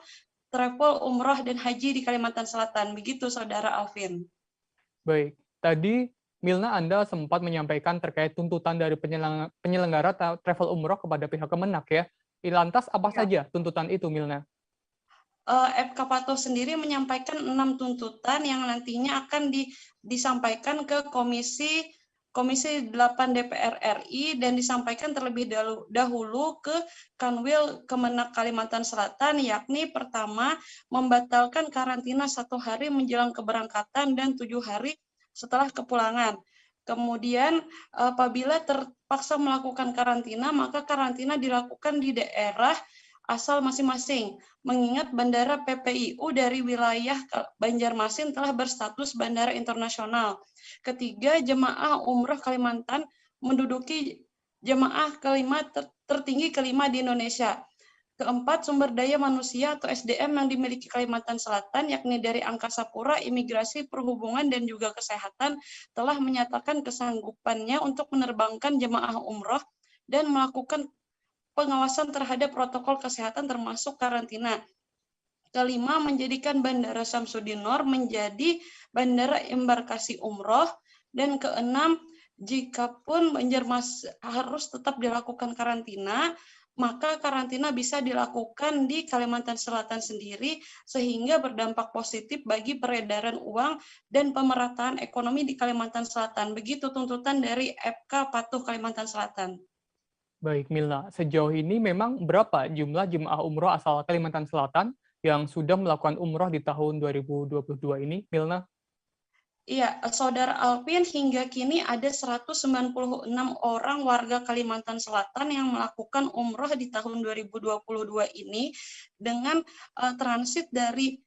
travel umroh dan haji di Kalimantan Selatan. Begitu Saudara Alvin. Baik, tadi Milna, Anda sempat menyampaikan terkait tuntutan dari penyelenggara travel umroh kepada pihak Kemenak ya. Lantas apa saja tuntutan itu, Milna? FK Patuh sendiri menyampaikan 6 tuntutan yang nantinya akan disampaikan ke Komisi 8 DPR RI dan disampaikan terlebih dahulu ke Kanwil Kemenak Kalimantan Selatan, yakni pertama, membatalkan karantina 1 hari menjelang keberangkatan dan 7 hari setelah kepulangan. Kemudian apabila terpaksa melakukan karantina, maka karantina dilakukan di daerah asal masing-masing, mengingat Bandara PPIU dari wilayah Banjarmasin telah berstatus bandara internasional. Ketiga, jemaah umroh Kalimantan menduduki jemaah tertinggi kelima di Indonesia. Keempat, sumber daya manusia atau SDM yang dimiliki Kalimantan Selatan, yakni dari Angkasa Pura, Imigrasi, Perhubungan, dan juga Kesehatan, telah menyatakan kesanggupannya untuk menerbangkan jemaah umroh dan melakukan pengawasan terhadap protokol kesehatan termasuk karantina. Kelima, menjadikan Bandara Samsudinor menjadi bandara embarkasi umroh. Dan keenam, jikapun Banjarmasin harus tetap dilakukan karantina, maka karantina bisa dilakukan di Kalimantan Selatan sendiri sehingga berdampak positif bagi peredaran uang dan pemerataan ekonomi di Kalimantan Selatan. Begitu tuntutan dari FK Patuh Kalimantan Selatan. Baik, Milna, sejauh ini memang berapa jumlah jemaah umroh asal Kalimantan Selatan yang sudah melakukan umroh di tahun 2022 ini, Milna? Iya, Saudara Alvin, hingga kini ada 196 orang warga Kalimantan Selatan yang melakukan umroh di tahun 2022 ini dengan transit dari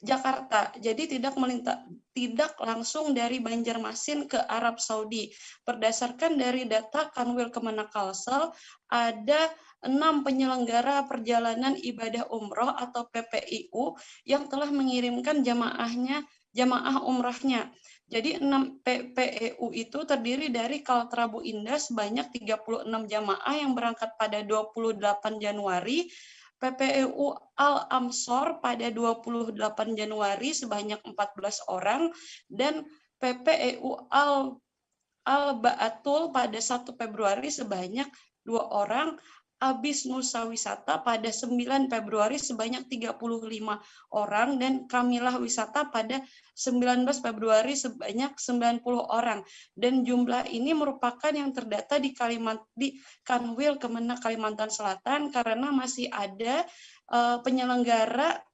Jakarta. Jadi tidak langsung dari Banjarmasin ke Arab Saudi. Berdasarkan dari data Kanwil Kemenak Kalsel, ada 6 penyelenggara perjalanan ibadah umroh atau PPIU yang telah mengirimkan jamaah umrahnya. Jadi 6 PPEU itu terdiri dari Kaltrabu Indah sebanyak 36 jamaah yang berangkat pada 28 Januari, PPEU Al-Amsor pada 28 Januari sebanyak 14 orang, dan PPEU Al-Ba'atul pada 1 Februari sebanyak 2 orang, Abis Nusa Wisata pada 9 Februari sebanyak 35 orang, dan Kamilah Wisata pada 19 Februari sebanyak 90 orang. Dan jumlah ini merupakan yang terdata di Kanwil Kemenak Kalimantan Selatan karena masih ada penyelenggara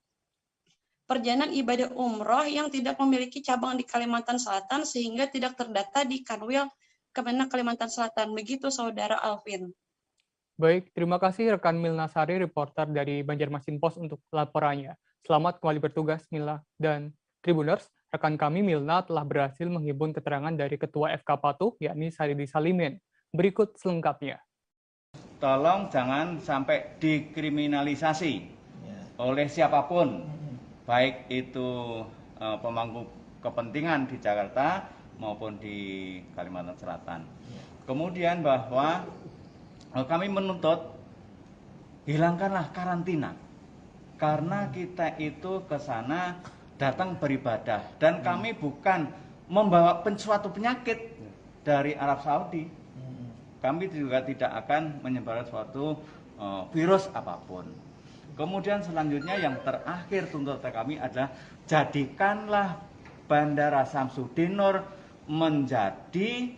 perjalanan ibadah umroh yang tidak memiliki cabang di Kalimantan Selatan sehingga tidak terdata di Kanwil Kemenak Kalimantan Selatan. Begitu Saudara Alvin. Baik, terima kasih rekan Milna Sari, reporter dari Banjarmasin Post untuk laporannya. Selamat kembali bertugas, Milna. Dan Tribuners, rekan kami Milna telah berhasil menghimpun keterangan dari Ketua FK Patuh, yakni Saridi Salimin. Berikut selengkapnya. Tolong jangan sampai dikriminalisasi oleh siapapun, baik itu pemangku kepentingan di Jakarta maupun di Kalimantan Selatan. Kemudian bahwa kami menuntut hilangkanlah karantina karena kita itu ke sana datang beribadah dan kami bukan membawa suatu penyakit dari Arab Saudi. Kami juga tidak akan menyebarkan suatu virus apapun. Kemudian selanjutnya yang terakhir tuntutan kami adalah jadikanlah Bandara Samsudin Nur menjadi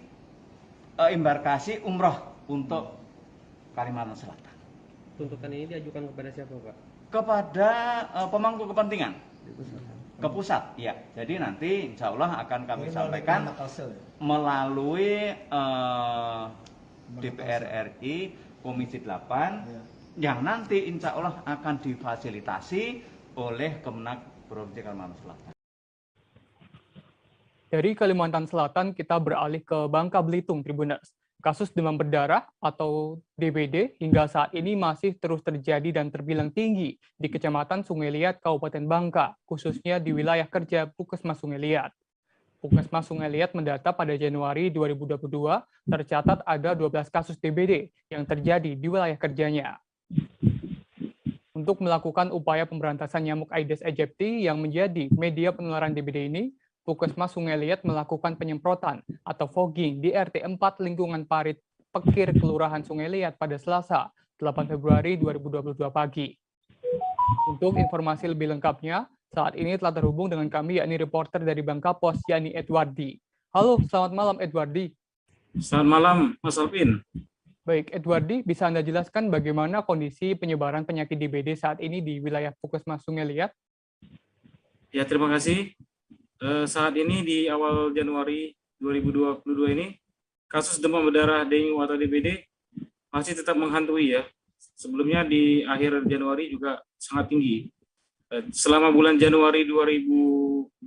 embarkasi umroh untuk Kalimantan Selatan. Tuntutan ini diajukan kepada siapa, Pak? Kepada pemangku kepentingan. Ke pusat, ya. Jadi nanti insya Allah akan kami sampaikan melalui DPR RI Komisi 8 yang nanti insya Allah akan difasilitasi oleh Kemenak Provinsi Kalimantan Selatan. Dari Kalimantan Selatan kita beralih ke Bangka Belitung, Tribuners. Kasus demam berdarah atau DBD hingga saat ini masih terus terjadi dan terbilang tinggi di Kecamatan Sungai Liat, Kabupaten Bangka, khususnya di wilayah kerja Puskesmas Sungai Liat. Puskesmas Sungai Liat mendata pada Januari 2022 tercatat ada 12 kasus DBD yang terjadi di wilayah kerjanya. Untuk melakukan upaya pemberantasan nyamuk Aedes aegypti yang menjadi media penularan DBD ini, Puskesmas Sungai Liat melakukan penyemprotan atau fogging di RT 4 lingkungan Parit Pekir, Kelurahan Sungai Liat pada Selasa, 8 Februari 2022 pagi. Untuk informasi lebih lengkapnya, saat ini telah terhubung dengan kami, yakni reporter dari Bangka Post, yakni Edwardi. Halo, selamat malam Edwardi. Selamat malam, Mas Alvin. Baik, Edwardi, bisa Anda jelaskan bagaimana kondisi penyebaran penyakit DBD saat ini di wilayah Puskesmas Sungai Liat? Ya, terima kasih. Saat ini di awal Januari 2022 ini, kasus demam berdarah dengue atau DBD masih tetap menghantui ya. Sebelumnya di akhir Januari juga sangat tinggi. Selama bulan Januari 2022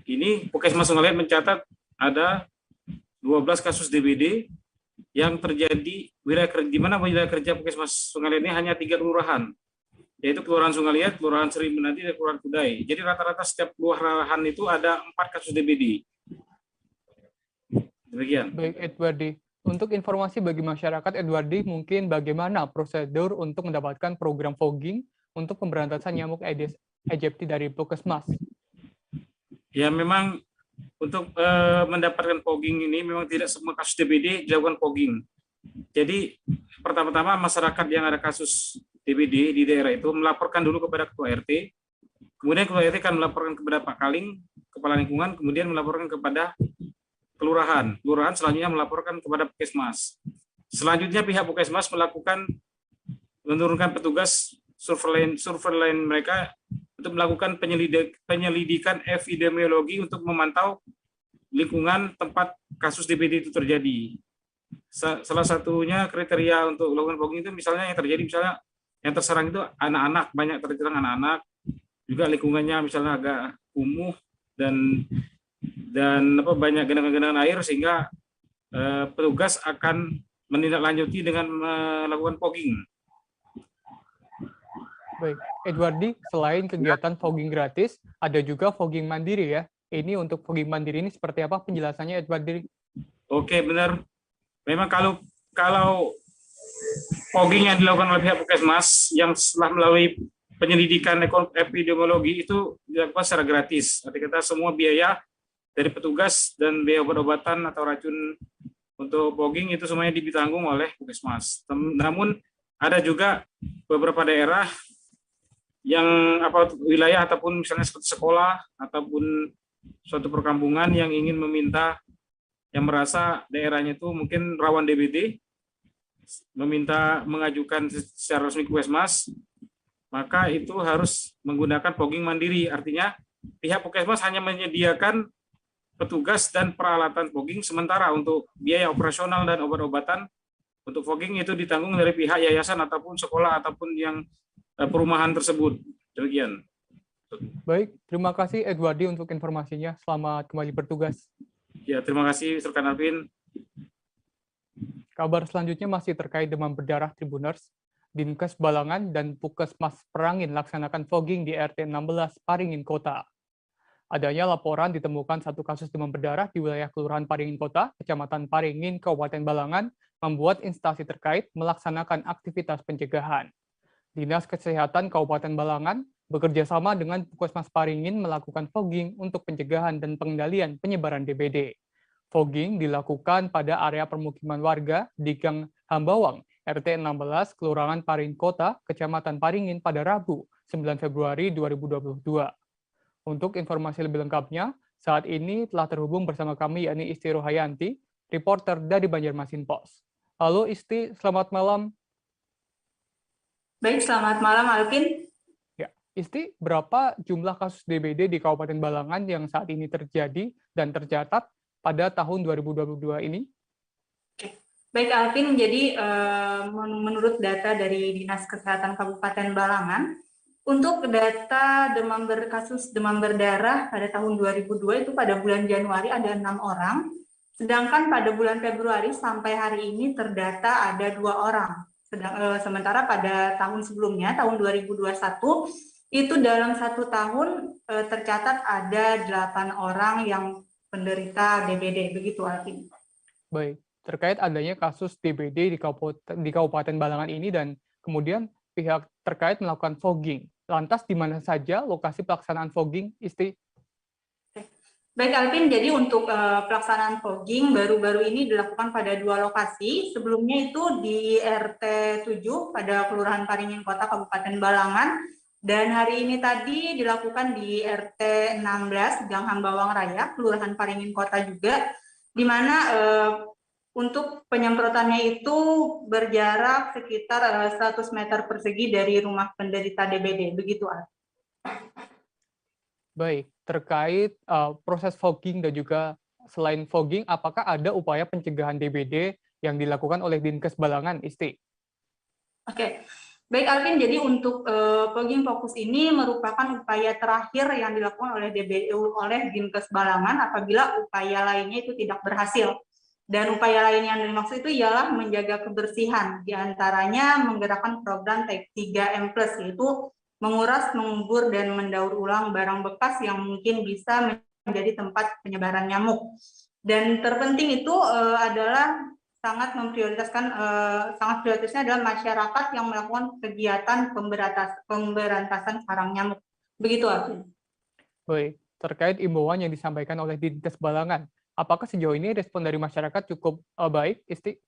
ini, Puskesmas Sungai Liat mencatat ada 12 kasus DBD yang terjadi di mana wilayah kerja Puskesmas Sungai Liat ini hanya 3 kelurahan, yaitu Kelurahan Sungai Liat, Kelurahan Seri Menadi, dan Kelurahan Kudai. Jadi rata-rata setiap kelurahan itu ada 4 kasus DBD. Demikian. Baik, Edwardi. Untuk informasi bagi masyarakat, Edwardi, mungkin bagaimana prosedur untuk mendapatkan program fogging untuk pemberantasan nyamuk Aedes aegypti dari Puskesmas? Ya, memang untuk mendapatkan fogging ini memang tidak semua kasus DBD dilakukan fogging. Jadi pertama-tama masyarakat yang ada kasus DBD di daerah itu melaporkan dulu kepada Ketua RT, kemudian Ketua RT akan melaporkan kepada Pak Kaling, Kepala Lingkungan, kemudian melaporkan kepada Kelurahan. Kelurahan selanjutnya melaporkan kepada Puskesmas. Selanjutnya pihak Puskesmas menurunkan petugas surveillance mereka untuk melakukan penyelidikan epidemiologi untuk memantau lingkungan tempat kasus DBD itu terjadi. Salah satunya kriteria untuk melakukan fogging itu misalnya yang terjadi misalnya yang terserang itu anak-anak, banyak terserang anak-anak, juga lingkungannya misalnya agak kumuh dan banyak genangan-genangan air sehingga petugas akan menindaklanjuti dengan melakukan fogging. Baik, Edwardi, selain kegiatan fogging gratis, ada juga fogging mandiri ya. Ini untuk fogging mandiri ini seperti apa penjelasannya, Edwardi? Oke, benar. Memang kalau fogging yang dilakukan oleh pihak Puskesmas yang setelah melalui penyelidikan epidemiologi itu dilakukan secara gratis. Arti kata semua biaya dari petugas dan biaya obat-obatan atau racun untuk fogging itu semuanya ditanggung oleh Puskesmas. Namun ada juga beberapa daerah yang wilayah ataupun misalnya seperti sekolah ataupun suatu perkampungan yang ingin meminta, yang merasa daerahnya itu mungkin rawan DBD, meminta mengajukan secara resmi ke Puskesmas, maka itu harus menggunakan fogging mandiri. Artinya pihak Puskesmas hanya menyediakan petugas dan peralatan fogging sementara untuk biaya operasional dan obat-obatan untuk fogging itu ditanggung dari pihak yayasan ataupun sekolah ataupun yang perumahan tersebut. Demikian. Baik, terima kasih Edwardi untuk informasinya. Selamat kembali bertugas. Ya, terima kasih Rekan Alvin. Kabar selanjutnya masih terkait demam berdarah Tribuners. Dinkes Balangan dan Puskesmas Perangin laksanakan fogging di RT 16 Paringin Kota. Adanya laporan ditemukan satu kasus demam berdarah di wilayah Kelurahan Paringin Kota, Kecamatan Paringin, Kabupaten Balangan, membuat instansi terkait melaksanakan aktivitas pencegahan. Dinas Kesehatan Kabupaten Balangan bekerja sama dengan Puskesmas Paringin melakukan fogging untuk pencegahan dan pengendalian penyebaran DBD. Fogging dilakukan pada area permukiman warga di Gang Hambawang, RT 16, Kelurahan Paringin Kota, Kecamatan Paringin pada Rabu, 9 Februari 2022. Untuk informasi lebih lengkapnya, saat ini telah terhubung bersama kami yakni Isti Rohayanti, reporter dari Banjarmasin Post. Halo Isti, selamat malam. Baik, selamat malam Alvin. Ya, Isti, berapa jumlah kasus DBD di Kabupaten Balangan yang saat ini terjadi dan tercatat pada tahun 2022 ini? Oke. Baik Alvin, jadi menurut data dari Dinas Kesehatan Kabupaten Balangan, untuk data kasus demam berdarah pada tahun 2002 itu pada bulan Januari ada 6 orang, sedangkan pada bulan Februari sampai hari ini terdata ada 2 orang. Sementara pada tahun sebelumnya, tahun 2021, itu dalam 1 tahun tercatat ada 8 orang yang penderita DBD, begitu Alvin. Baik, terkait adanya kasus DBD di Kabupaten Balangan ini dan kemudian pihak terkait melakukan fogging. Lantas di mana saja lokasi pelaksanaan fogging, Isti? Baik Alvin, jadi untuk pelaksanaan fogging baru-baru ini dilakukan pada 2 lokasi. Sebelumnya itu di RT 7 pada Kelurahan Paringin Kota Kabupaten Balangan, dan hari ini tadi dilakukan di RT 16 Gang Hambawang Raya, Kelurahan Paringin Kota juga, di mana untuk penyemprotannya itu berjarak sekitar 100 meter persegi dari rumah penderita DBD, begitu Alvin. Baik, terkait proses fogging dan juga selain fogging, apakah ada upaya pencegahan DBD yang dilakukan oleh Dinkes Balangan, Isti? Oke, baik Alvin, jadi untuk fogging fokus ini merupakan upaya terakhir yang dilakukan oleh Dinkes Balangan apabila upaya lainnya itu tidak berhasil. Dan upaya lain yang dimaksud itu ialah menjaga kebersihan, diantaranya menggerakkan program Type 3M+, yaitu menguras, mengubur, dan mendaur ulang barang bekas yang mungkin bisa menjadi tempat penyebaran nyamuk. Dan terpenting itu adalah sangat prioritasnya adalah masyarakat yang melakukan kegiatan pemberantasan sarang nyamuk. Begitu, Alvin. Baik, terkait imbauan yang disampaikan oleh Dinkes Balangan, apakah sejauh ini respon dari masyarakat cukup baik, Isti?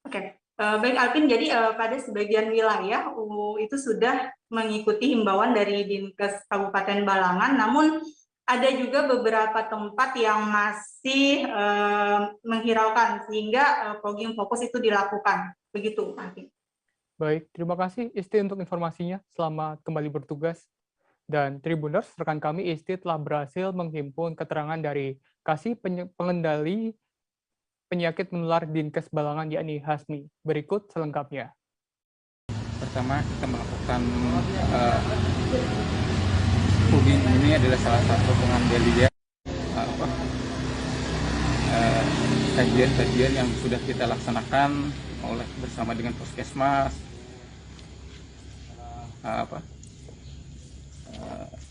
Oke. Baik Alvin, jadi pada sebagian wilayah itu sudah mengikuti himbauan dari Dinkes Kabupaten Balangan, namun ada juga beberapa tempat yang masih menghiraukan sehingga fogging fokus itu dilakukan. Begitu, Alvin. Baik, terima kasih Isti untuk informasinya. Selamat kembali bertugas. Dan Tribuners, rekan kami Isti telah berhasil menghimpun keterangan dari Kasih Pengendali Penyakit Menular Dinkes Balangan, yakni Hasmi. Berikut selengkapnya. Pertama, kita melakukan fogging ini adalah salah satu pengendalian kajian-kajian yang sudah kita laksanakan bersama dengan Puskesmas,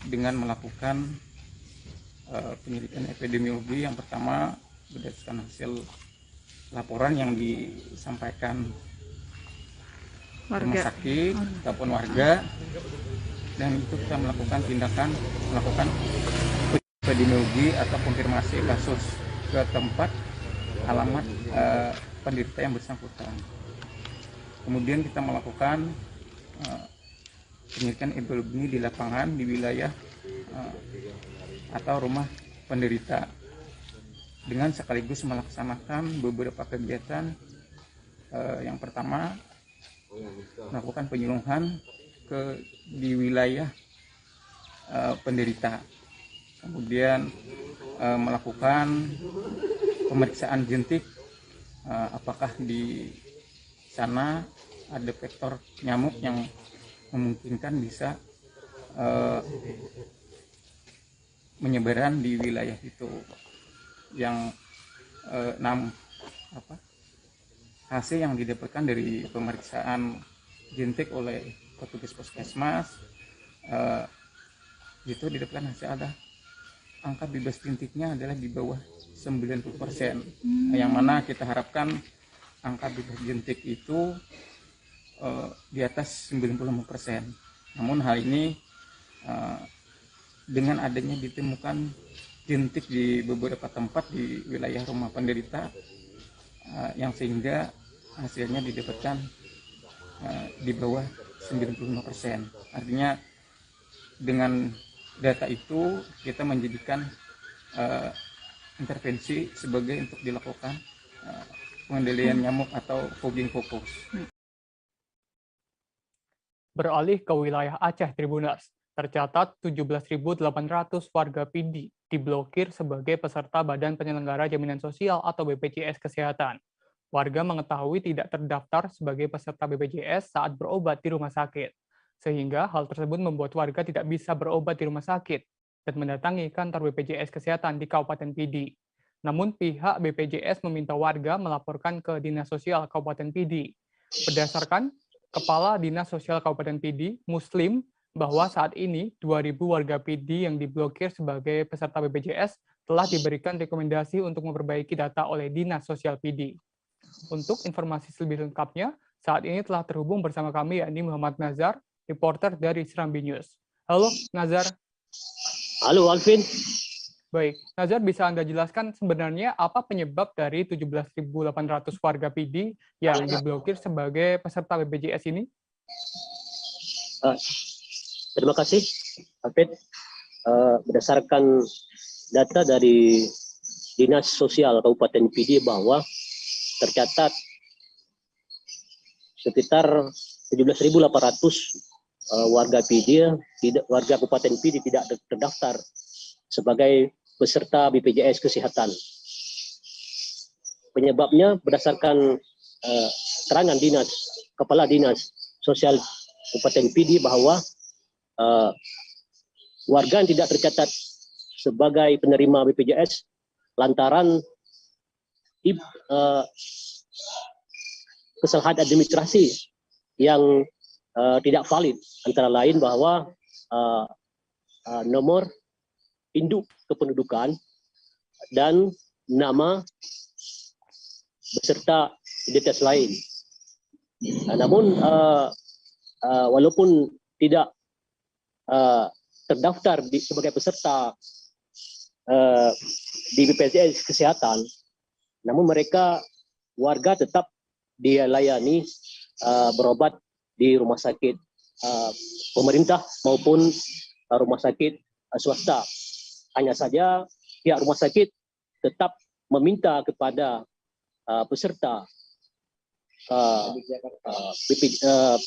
dengan melakukan penyelidikan epidemiologi. Yang pertama, berdasarkan hasil laporan yang disampaikan rumah sakit ataupun warga, dan itu kita melakukan melakukan epidemiologi atau konfirmasi kasus ke tempat alamat penderita yang bersangkutan. Kemudian kita melakukan penyelidikan epidemiologi di lapangan di wilayah atau rumah penderita, dengan sekaligus melaksanakan beberapa kegiatan. Yang pertama, melakukan penyuluhan di wilayah penderita, kemudian melakukan pemeriksaan jentik, apakah di sana ada vektor nyamuk yang memungkinkan bisa menyebaran di wilayah itu. Yang hasil yang didapatkan dari pemeriksaan jentik oleh petugas Puskesmas, itu didapatkan hasil ada angka bebas jentiknya adalah di bawah 90%, yang mana kita harapkan angka bebas jentik itu di atas 95%. Namun hal ini dengan adanya ditemukan jentik di beberapa tempat di wilayah rumah penderita, yang sehingga hasilnya didapatkan di bawah 95%. Artinya dengan data itu kita menjadikan intervensi sebagai untuk dilakukan pengendalian nyamuk atau fogging fokus. Beralih ke wilayah Aceh, Tribuners, tercatat 17.800 warga PD diblokir sebagai peserta Badan Penyelenggara Jaminan Sosial atau BPJS Kesehatan. Warga mengetahui tidak terdaftar sebagai peserta BPJS saat berobat di rumah sakit, sehingga hal tersebut membuat warga tidak bisa berobat di rumah sakit dan mendatangi kantor BPJS Kesehatan di Kabupaten PD. Namun pihak BPJS meminta warga melaporkan ke Dinas Sosial Kabupaten PD. Berdasarkan Kepala Dinas Sosial Kabupaten PD, Muslim, bahwa saat ini 2.000 warga PD yang diblokir sebagai peserta BPJS telah diberikan rekomendasi untuk memperbaiki data oleh Dinas Sosial PD. Untuk informasi lebih lengkapnya, saat ini telah terhubung bersama kami, yakni Muhammad Nazar, reporter dari Serambi News. Halo, Nazar. Halo, Alvin. Baik, Nazar, bisa Anda jelaskan sebenarnya apa penyebab dari 17.800 warga PD yang diblokir sebagai peserta BPJS ini? Terima kasih, Alvin. Berdasarkan data dari Dinas Sosial Kabupaten PD bahwa tercatat sekitar 17.800 warga PD, warga Kabupaten PD tidak terdaftar sebagai peserta BPJS Kesehatan. Penyebabnya berdasarkan keterangan Kepala Dinas Sosial Kabupaten PD bahwa warga yang tidak tercatat sebagai penerima BPJS lantaran kesalahan administrasi yang tidak valid, antara lain bahwa nomor induk kependudukan dan nama beserta identitas lain. Namun walaupun tidak terdaftar sebagai peserta di BPJS Kesehatan, namun warga tetap dilayani berobat di rumah sakit pemerintah maupun rumah sakit swasta. Hanya saja pihak rumah sakit tetap meminta kepada peserta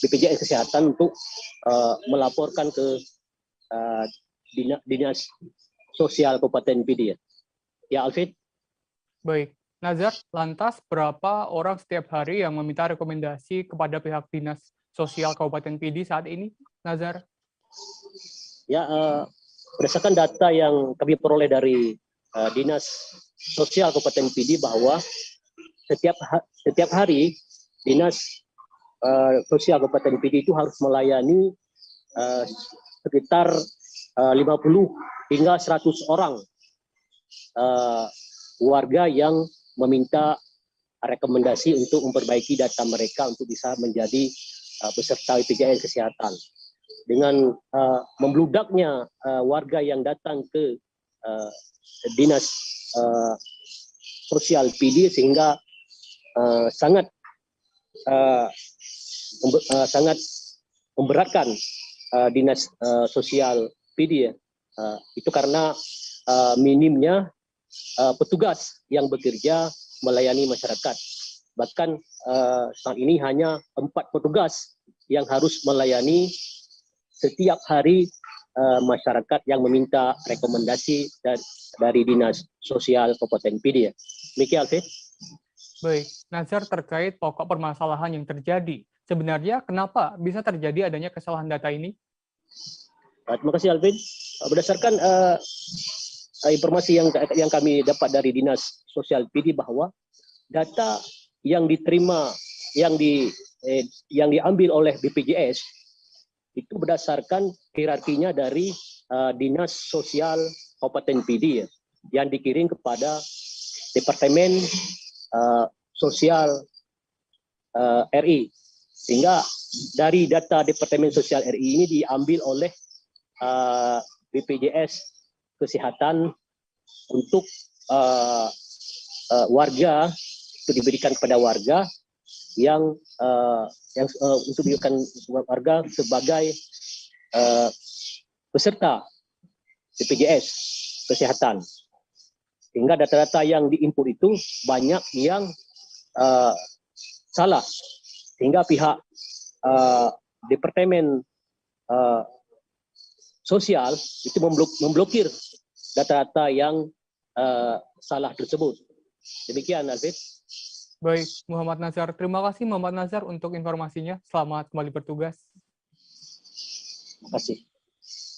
BPJS Kesehatan untuk melaporkan ke Dinas Sosial Kabupaten PD ya. Ya, Alfred. Baik, Nazar, lantas berapa orang setiap hari yang meminta rekomendasi kepada pihak Dinas Sosial Kabupaten PD saat ini, Nazar? Ya, berdasarkan data yang kami peroleh dari Dinas Sosial Kabupaten PD bahwa setiap hari Dinas Sosial Kabupaten PD itu harus melayani sekitar 50 hingga 100 orang warga yang meminta rekomendasi untuk memperbaiki data mereka untuk bisa menjadi peserta BPJS Kesehatan. Dengan membludaknya warga yang datang ke Dinas Sosial PD sehingga sangat memberatkan Dinas Sosial PD ya. Itu karena minimnya petugas yang bekerja melayani masyarakat. Bahkan saat ini hanya 4 petugas yang harus melayani setiap hari masyarakat yang meminta rekomendasi dari Dinas Sosial Kabupaten PD ya. Demikian, Alfred. Baik, Nazar, terkait pokok permasalahan yang terjadi, sebenarnya kenapa bisa terjadi adanya kesalahan data ini? Terima kasih, Alvin. Berdasarkan informasi yang kami dapat dari Dinas Sosial PD bahwa data yang diterima, yang diambil oleh BPJS itu berdasarkan hierarkinya dari Dinas Sosial Kabupaten PD ya, yang dikirim kepada Departemen Sosial RI, sehingga dari data Departemen Sosial RI ini diambil oleh BPJS Kesehatan untuk warga, itu diberikan kepada warga yang untuk diberikan warga sebagai peserta BPJS Kesehatan. Sehingga data-data yang diinput itu banyak yang salah, sehingga pihak Departemen Sosial itu memblokir data-data yang salah tersebut. Demikian, Alfred. Baik, Muhammad Nazar. Terima kasih Muhammad Nazar untuk informasinya. Selamat kembali bertugas. Terima kasih.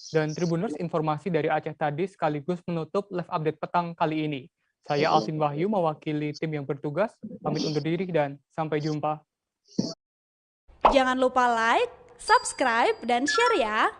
Dan Tribuners, informasi dari Aceh tadi sekaligus menutup live update petang kali ini. Saya Alvin Wahyu mewakili tim yang bertugas, pamit undur diri dan sampai jumpa. Jangan lupa like, subscribe, dan share ya!